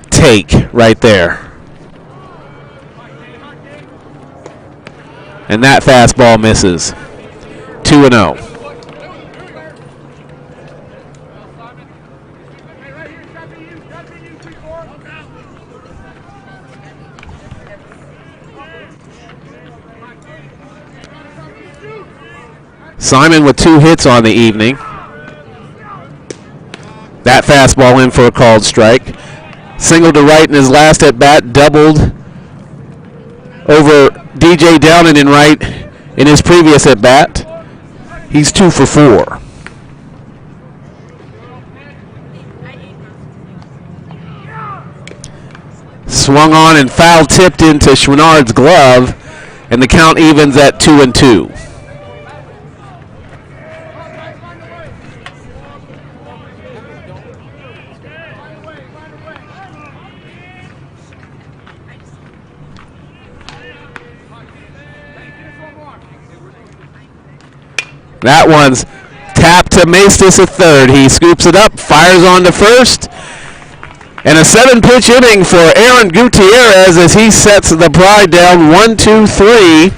take right there. And that fastball misses. 2-0. Simon with 2 hits on the evening. That fastball in for a called strike. Single to right in his last at bat, doubled over DJ Downing in right in his previous at bat. He's 2 for 4. Swung on and foul tipped into Schwinnard's glove, and the count evens at 2-2. That one's tapped to Maestas at third. He scoops it up, fires on to first. And a 7-pitch inning for Aaron Gutierrez as he sets the Pride down 1-2-3.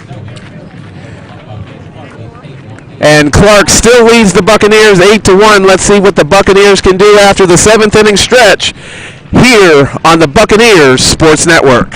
And Clarke still leads the Buccaneers 8-1. Let's see what the Buccaneers can do after the 7th inning stretch here on the Buccaneers Sports Network.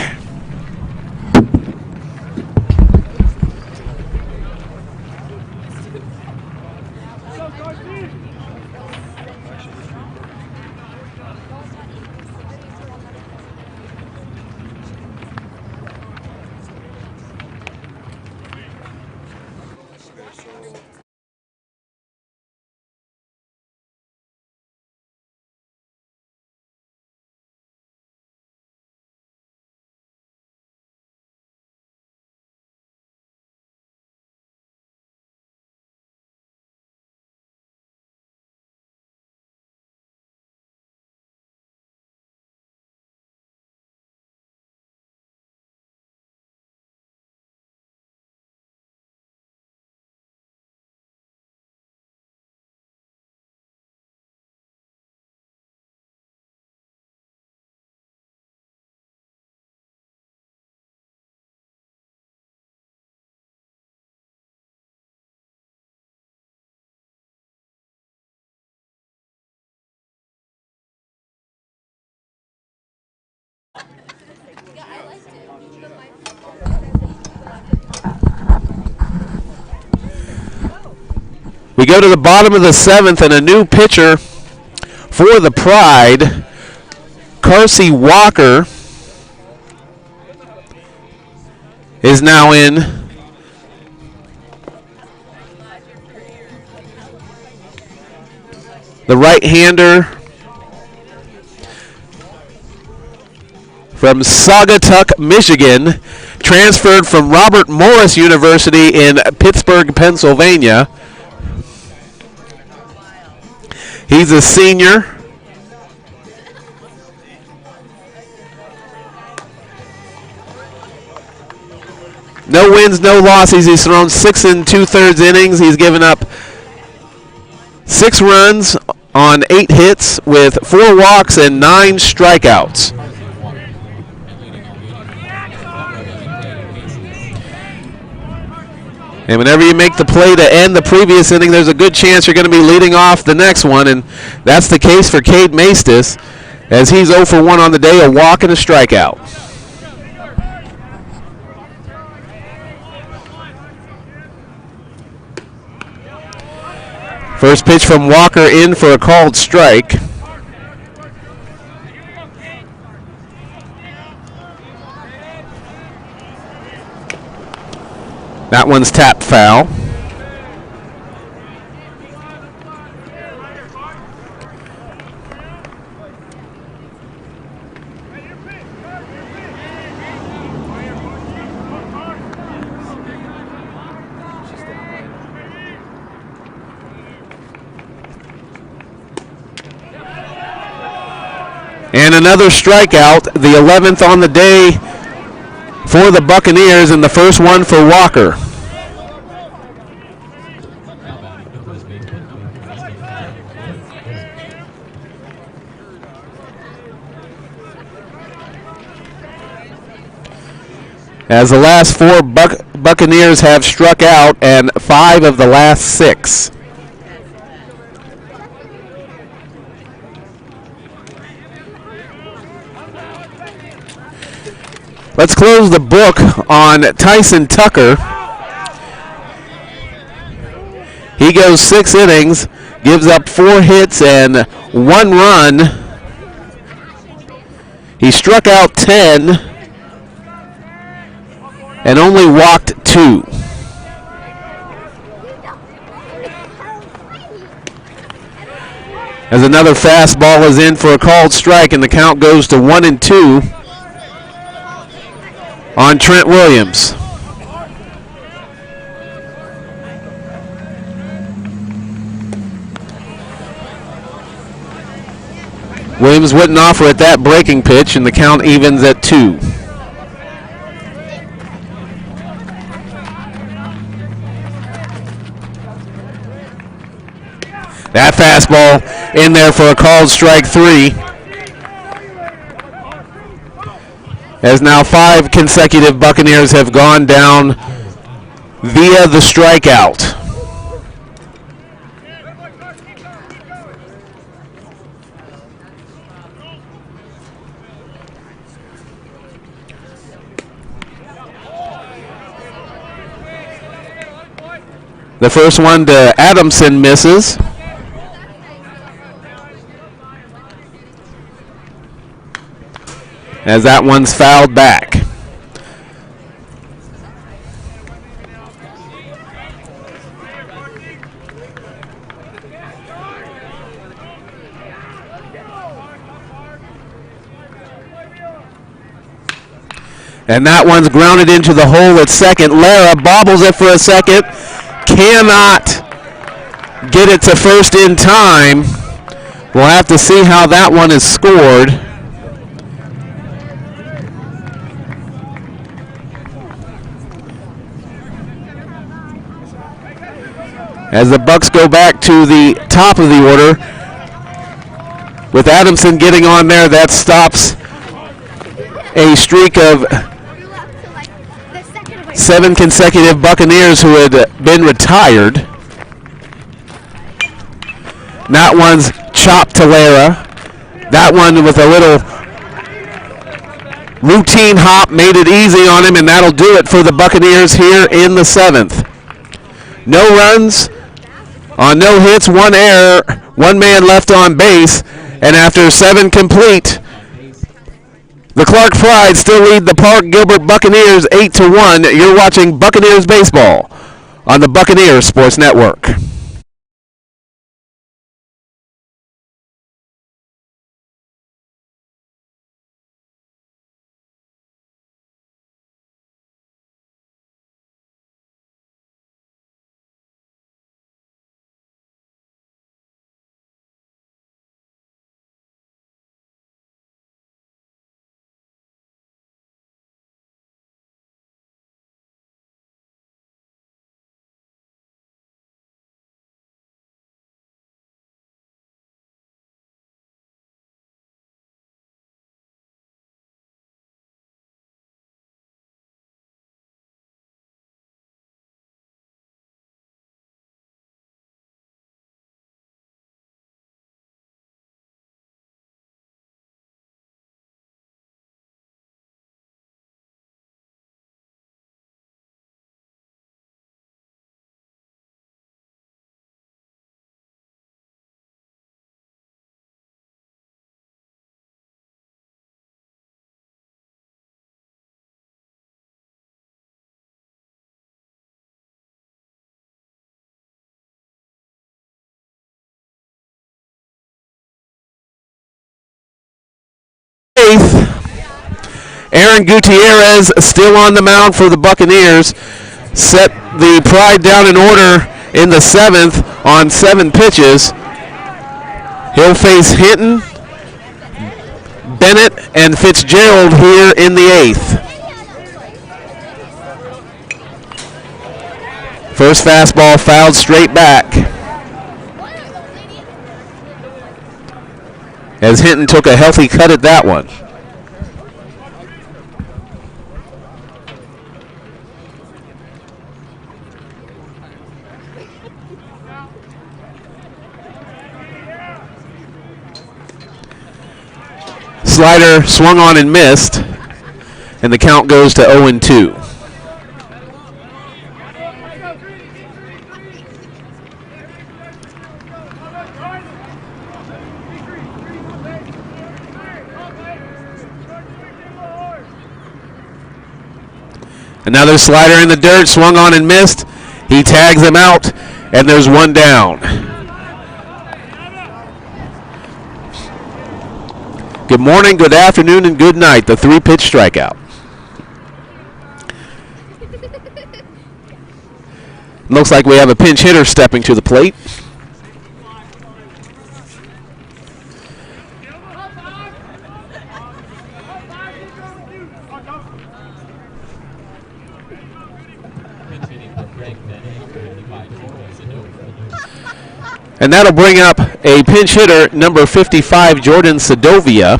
We go to the bottom of the 7th, and a new pitcher for the Pride, Carsey Walker, is now in. The right-hander from Saugatuck, Michigan, transferred from Robert Morris University in Pittsburgh, Pennsylvania. He's a senior. No wins, no losses. He's thrown 6 2/3 innings. He's given up 6 runs on 8 hits with 4 walks and 9 strikeouts. And whenever you make the play to end the previous inning, there's a good chance you're going to be leading off the next one, and that's the case for Cade Maestas, as he's 0 for 1 on the day, a walk and a strikeout. First pitch from Walker in for a called strike. That one's tapped foul. And another strikeout, the 11th on the day for the Buccaneers, and the first one for Walker. As the last 4 Buccaneers have struck out, and 5 of the last 6. Let's close the book on Tyson Tucker. He goes 6 innings, gives up 4 hits and 1 run. He struck out 10 and only walked 2. As another fastball is in for a called strike, and the count goes to 1-2 on Trent Williams. Williams wouldn't offer at that breaking pitch, and the count evens at 2. That fastball in there for a called strike 3. As now 5 consecutive Buccaneers have gone down via the strikeout. The first one to Adamson misses. As that one's fouled back. And that one's grounded into the hole at second. Lara bobbles it for a second. Cannot get it to first in time. We'll have to see how that one is scored. As the Bucks go back to the top of the order, with Adamson getting on there, that stops a streak of 7 consecutive Buccaneers who had been retired. That one's chopped to Lara. That one with a little routine hop made it easy on him, and that'll do it for the Buccaneers here in the 7th. No runs on no hits, 1 error, 1 man left on base, and after 7 complete, the Clarke Pride still lead the Park Gilbert Buccaneers 8-1. You're watching Buccaneers baseball on the Buccaneers Sports Network. Aaron Gutierrez still on the mound for the Buccaneers. Set the Pride down in order in the 7th on 7 pitches. He'll face Hinton, Bennett, and Fitzgerald here in the 8th. First fastball fouled straight back as Hinton took a healthy cut at that one. Slider swung on and missed, and the count goes to 0-2. Another slider in the dirt, swung on and missed. He tags him out, and there's one down. Good morning, good afternoon, and good night. The 3-pitch strikeout. Looks like we have a pinch hitter stepping to the plate. And that'll bring up a pinch hitter, number 55, Jordan Sedovia.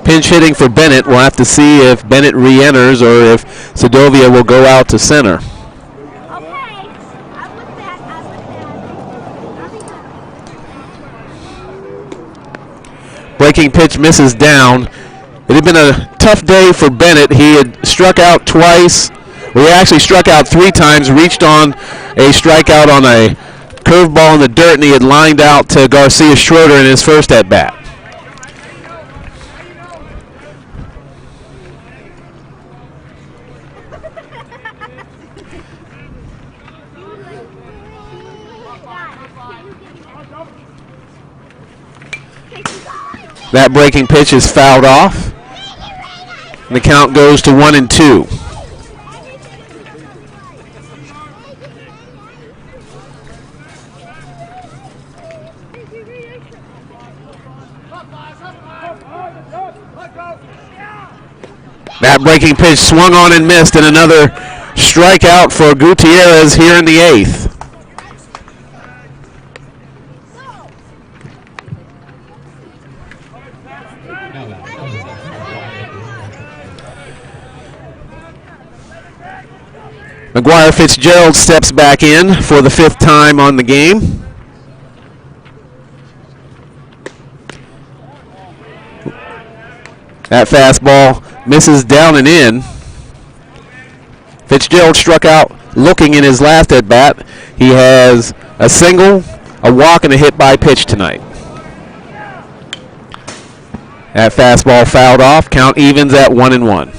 Pinch hitting for Bennett. We'll have to see if Bennett re-enters or if Sedovia will go out to center. Breaking pitch misses down. It had been a tough day for Bennett. He had struck out twice. Well, he actually struck out 3 times, reached on a strikeout on a curveball in the dirt, and he had lined out to Garcia Schroeder in his first at-bat. That breaking pitch is fouled off, and the count goes to 1-2. That breaking pitch swung on and missed, and another strikeout for Gutierrez here in the 8th. McGuire Fitzgerald steps back in for the 5th time on the game. That fastball misses down and in. Fitzgerald struck out looking in his last at-bat. He has a single, a walk, and a hit by pitch tonight. That fastball fouled off. Count evens at 1-1.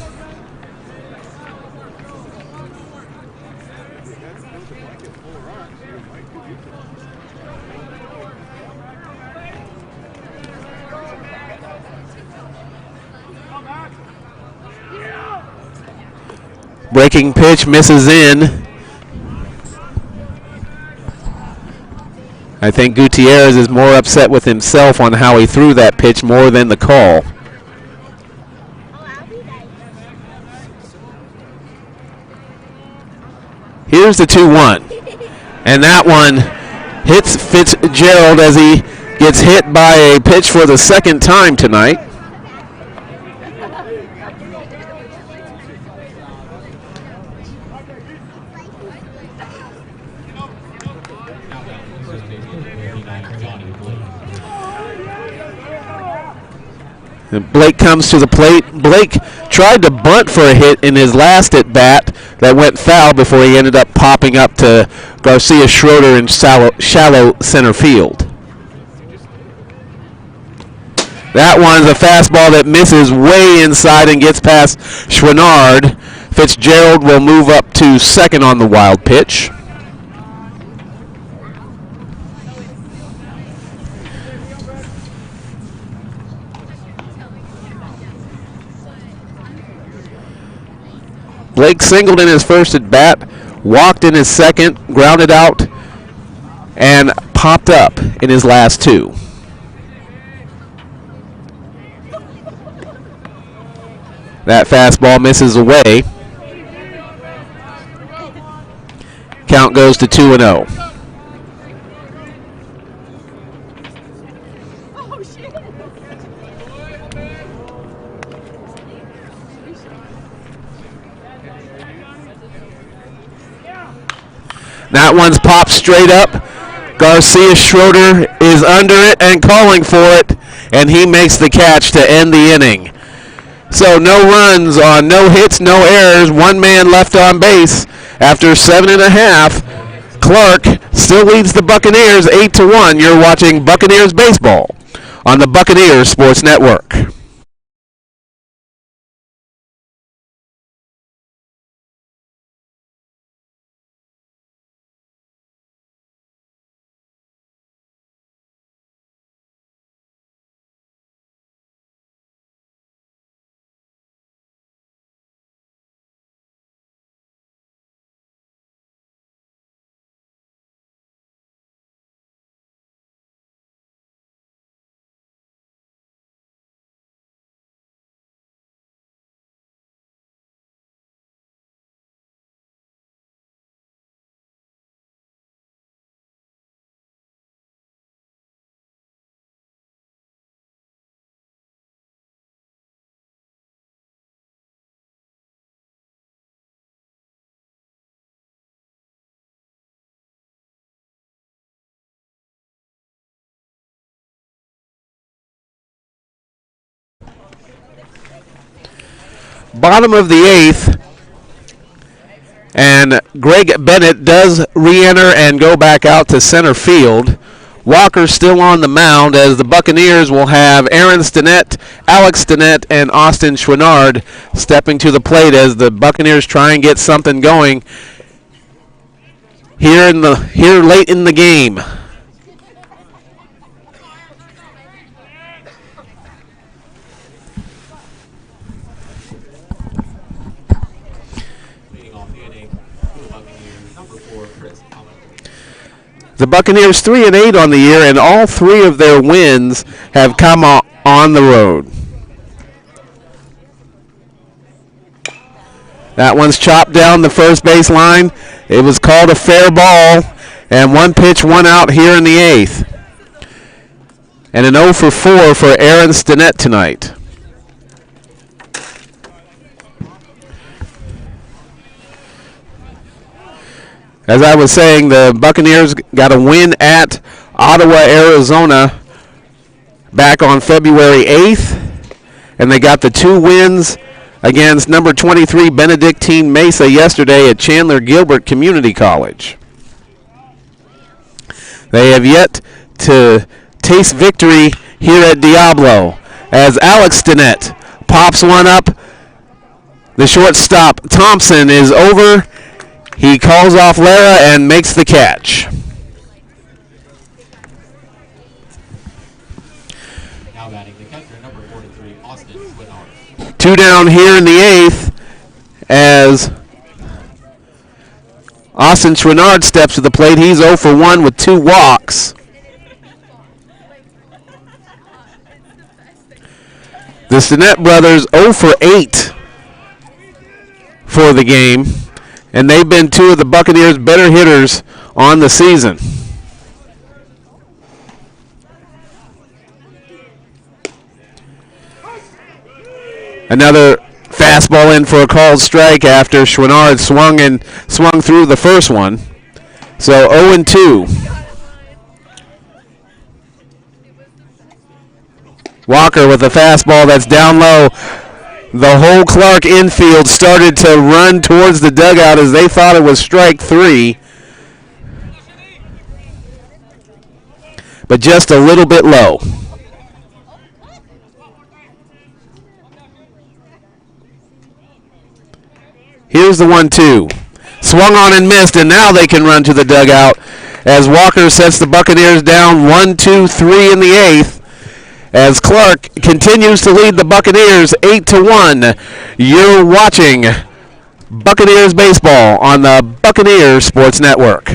Breaking pitch misses in. I think Gutierrez is more upset with himself on how he threw that pitch more than the call. Here's the 2-1. And that one hits Fitzgerald as he gets hit by a pitch for the 2nd time tonight. And Blake comes to the plate. Blake tried to bunt for a hit in his last at-bat that went foul before he ended up popping up to Garcia Schroeder in shallow center field. That one's a fastball that misses way inside and gets past Schwannard. Fitzgerald will move up to 2nd on the wild pitch. Blake singled in his first at bat, walked in his second, grounded out, and popped up in his last two. That fastball misses away. Count goes to 2-0. That one's popped straight up. Garcia Schroeder is under it and calling for it, and he makes the catch to end the inning. So no runs on no hits, no errors, one man left on base after 7.5. Clarke still leads the Buccaneers 8-1. You're watching Buccaneers baseball on the Buccaneers Sports Network. Bottom of the 8th, and Greg Bennett does re-enter and go back out to center field. Walker still on the mound as the Buccaneers will have Aaron Stinnett, Alex Stinnett, and Austin Chouinard stepping to the plate as the Buccaneers try and get something going here late in the game. The Buccaneers 3-8 on the year, and all three of their wins have come on the road. That one's chopped down the first base line. It was called a fair ball, and one pitch, one out here in the 8th. And an 0 for 4 for Aaron Stinnett tonight. As I was saying, the Buccaneers got a win at Ottawa, Arizona back on February 8th, and they got the 2 wins against number 23 Benedictine Mesa yesterday at Chandler Gilbert Community College. They have yet to taste victory here at Diablo as Alex Stinnett pops one up. The shortstop Thompson is over. He calls off Lara and makes the catch. Now batting the catcher, number 43, Austin Chouinard. 2 down here in the 8th as Austin Chouinard steps to the plate. He's 0 for 1 with 2 walks. The Stinnett brothers 0 for 8 for the game, and they've been 2 of the Buccaneers' better hitters on the season. Another fastball in for a called strike after Chouinard swung through the first one. So 0-2. Walker with a fastball that's down low. The whole Clarke infield started to run towards the dugout as they thought it was strike 3. But just a little bit low. Here's the 1-2. Swung on and missed, and now they can run to the dugout as Walker sets the Buccaneers down 1-2-3 in the 8th. As Clarke continues to lead the Buccaneers 8-1. You're watching Buccaneers baseball on the Buccaneers Sports Network.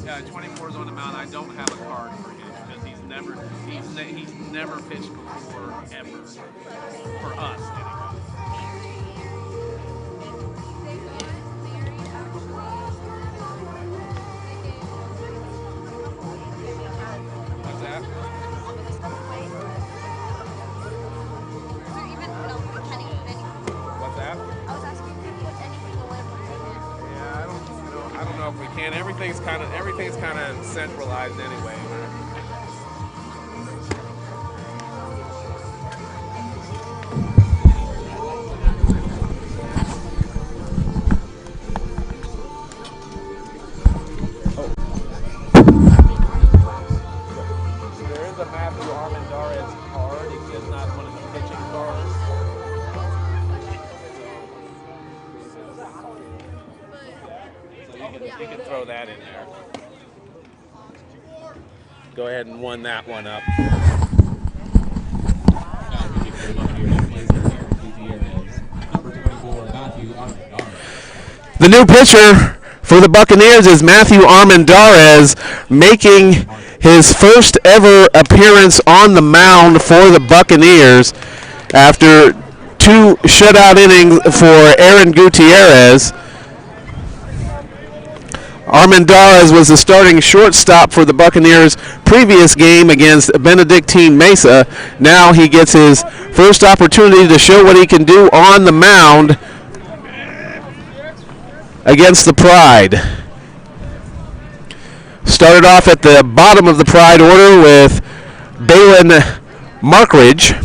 Yeah, 24 is on the mound. I don't have a card for him because he's never pitched before ever for us. What's that? What's that? I was asking if you put anything away from him. Yeah, I don't know if we can. Everything's kind of centralized anyway. There is a Matthew Armendariz card. It's just not one of the pitching cards. You can throw that in there. Go ahead and one that one up. The new pitcher for the Buccaneers is Matthew Armendariz, making his first ever appearance on the mound for the Buccaneers after 2 shutout innings for Aaron Gutierrez. Armendariz was the starting shortstop for the Buccaneers' previous game against Benedictine Mesa. Now he gets his first opportunity to show what he can do on the mound against the Pride. Started off at the bottom of the Pride order with Balin Markridge,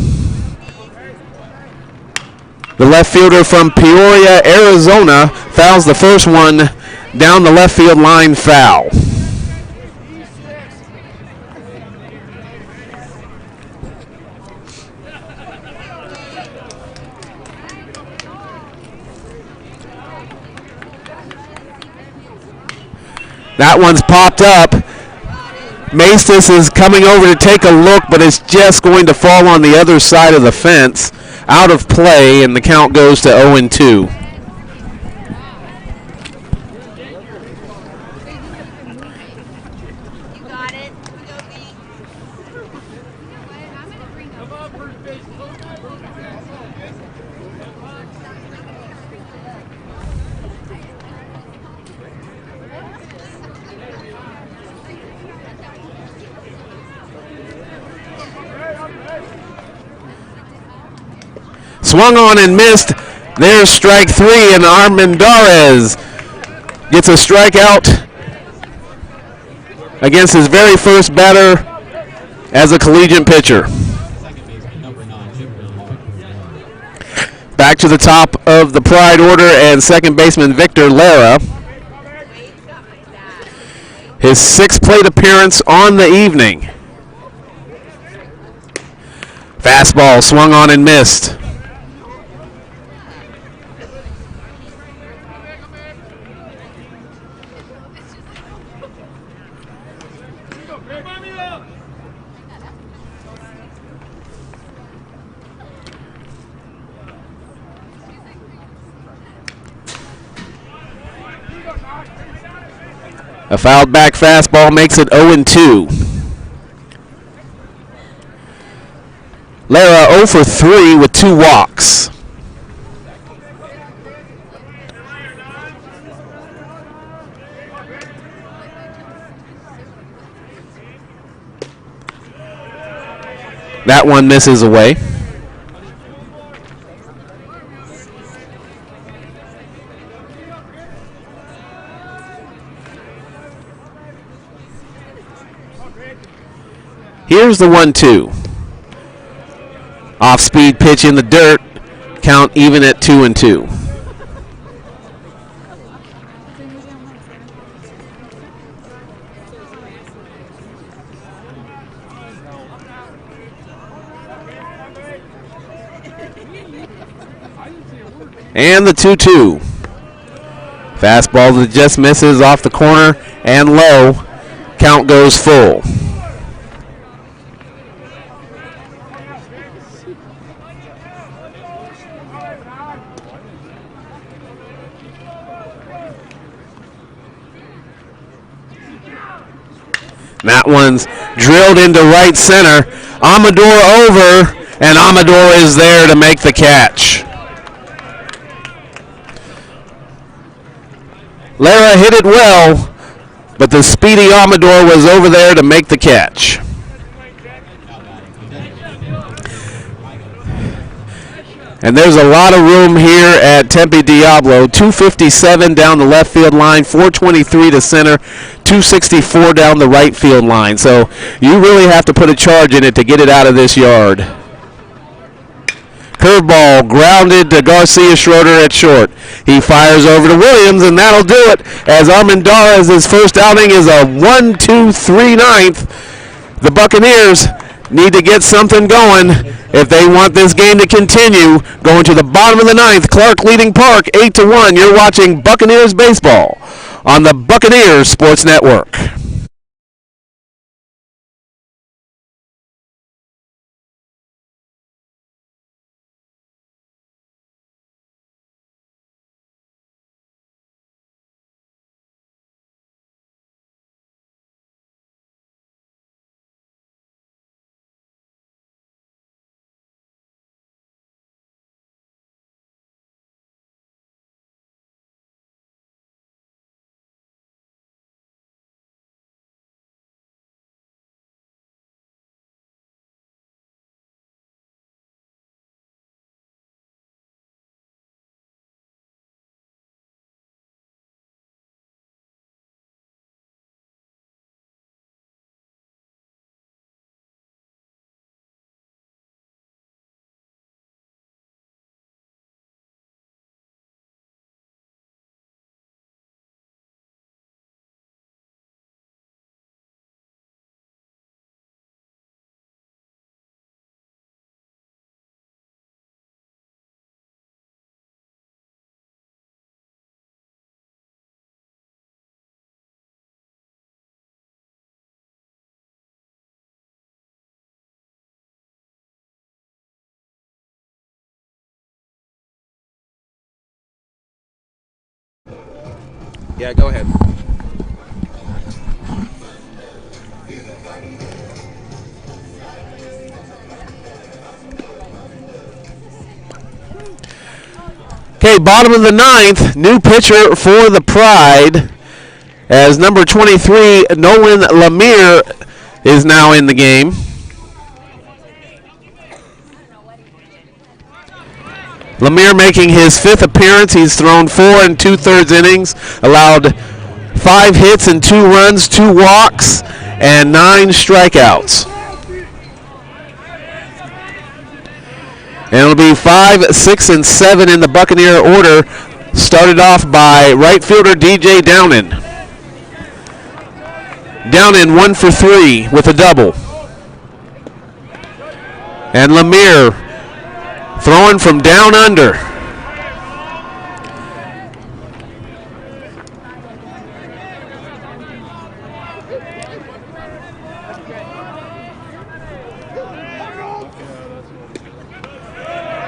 the left fielder from Peoria, Arizona, fouls the first one down the left field line, foul. That one's popped up. Maestas is coming over to take a look, but it's just going to fall on the other side of the fence, out of play, and the count goes to 0-2. Swung on and missed. There's strike 3, and Armendariz gets a strikeout against his very first batter as a collegiate pitcher. Back to the top of the Pride order, and second baseman Victor Lara. His 6th plate appearance on the evening. Fastball swung on and missed. A fouled back fastball makes it 0-2. Lara 0 for 3 with 2 walks. That one misses away. Here's the 1-2. Off-speed pitch in the dirt. Count even at 2-2. And the 2-2. Fastball that just misses off the corner and low. Count goes full. That one's drilled into right center. Amador over, and Amador is there to make the catch. Lara hit it well, but the speedy Amador was over there to make the catch. And there's a lot of room here at Tempe Diablo. 257 down the left field line, 423 to center, 264 down the right field line. So you really have to put a charge in it to get it out of this yard. Curveball grounded to Garcia Schroeder at short. He fires over to Williams, and that'll do it. As Armendariz' first outing is a 1-2-3 ninth. The Buccaneers need to get something going if they want this game to continue. Going to the bottom of the ninth, Clarke leading Park 8-1. You're watching Buccaneers baseball on the Buccaneers Sports Network. Yeah, go ahead. Okay, bottom of the ninth, new pitcher for the Pride as number 23, Nolan Lemire, is now in the game. Lemire making his fifth appearance. He's thrown 4 2/3 innings, allowed 5 hits and 2 runs, 2 walks, and 9 strikeouts. And it'll be 5, 6, and 7 in the Buccaneer order. Started off by right fielder DJ Downen. Downen 1 for 3 with a double. And Lemire throwing from down under.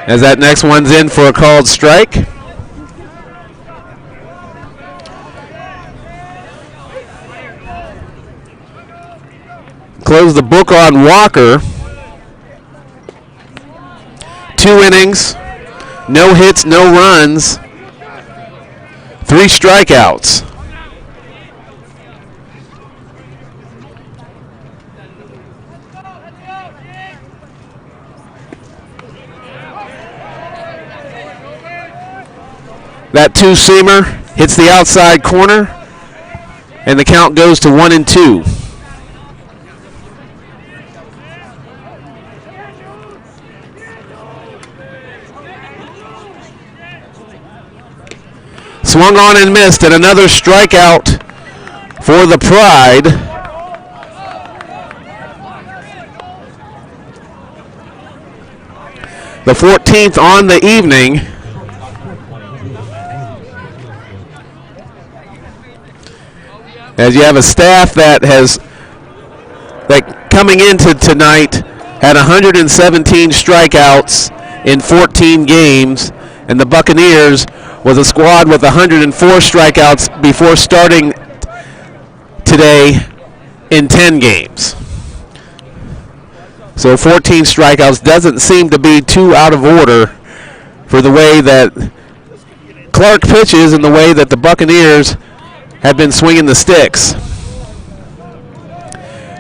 As that next one's in for a called strike. Close the book on Walker. 2 innings, no hits, no runs, 3 strikeouts. That 2-seamer hits the outside corner, and the count goes to 1-2. Swung on and missed, and another strikeout for the Pride. The 14th on the evening. As you have a staff that coming into tonight had 117 strikeouts in 14 games, and the Buccaneers was a squad with 104 strikeouts before starting today in 10 games. So 14 strikeouts doesn't seem to be too out of order for the way that Clarke pitches and the way that the Buccaneers have been swinging the sticks.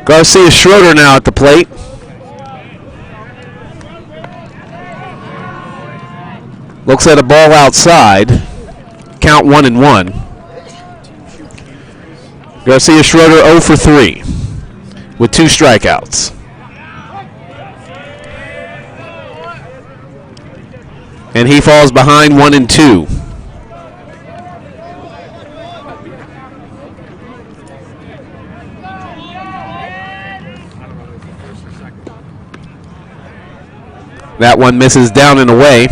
Garcia Schroeder now at the plate. Looks at a ball outside. Count 1-1. Garcia Schroeder 0 for 3 with 2 strikeouts. And he falls behind 1-2. That one misses down and away.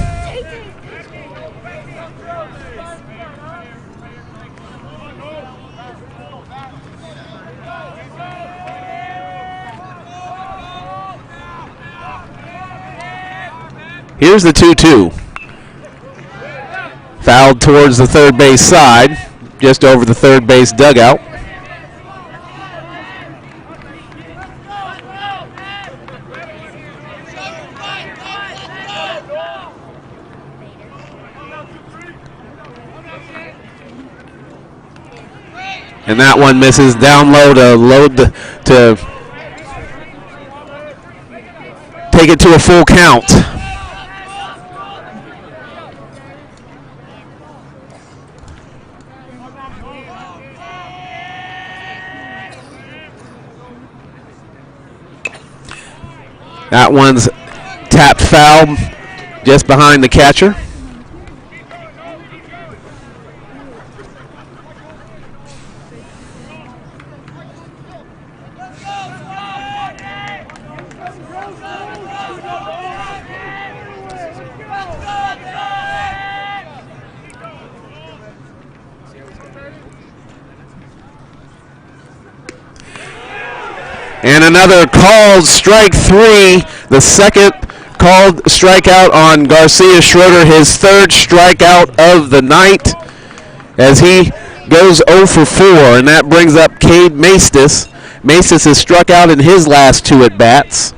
Here's the 2-2. Fouled towards the third base side, just over the third base dugout. And that one misses down low to take it to a full count. That one's tapped foul just behind the catcher. And another called strike 3, the second called strikeout on Garcia Schroeder, his third strikeout of the night as he goes 0 for 4, and that brings up Cade Maestas. Maestas has struck out in his last 2 at-bats.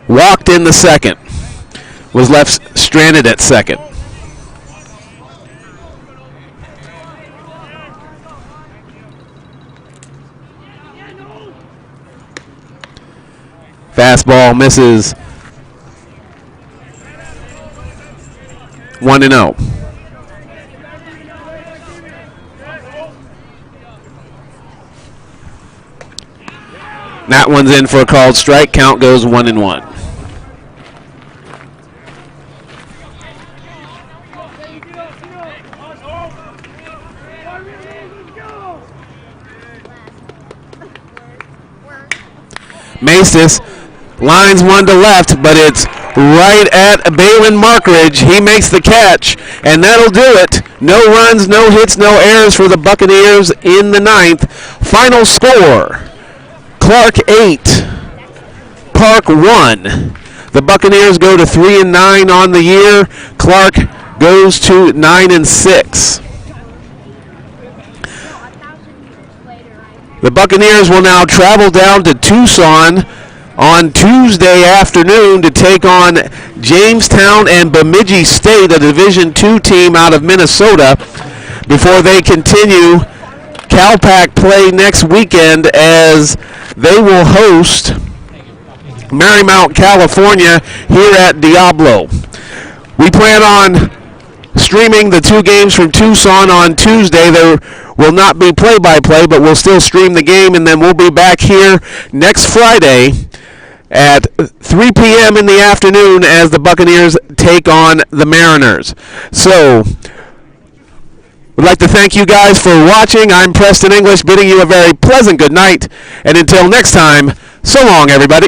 Walked in the second, was left stranded at second. Fastball misses 1-0. That one's in for a called strike. Count goes 1-1. Maestas lines one to left, but it's right at Balin Markridge. He makes the catch, and that'll do it. No runs, no hits, no errors for the Buccaneers in the 9th. Final score, Clarke 8, Park 1. The Buccaneers go to 3-9 on the year. Clarke goes to 9-6. The Buccaneers will now travel down to Tucson on Tuesday afternoon to take on Jamestown and Bemidji State, a Division II team out of Minnesota, before they continue CalPAC play next weekend as they will host Marymount, California here at Diablo. We plan on streaming the 2 games from Tucson on Tuesday. There will not be play-by-play, but we'll still stream the game, and then we'll be back here next Friday at 3 p.m. in the afternoon as the Buccaneers take on the Mariners. So, we'd like to thank you guys for watching. I'm Preston English, bidding you a very pleasant good night. And until next time, so long, everybody.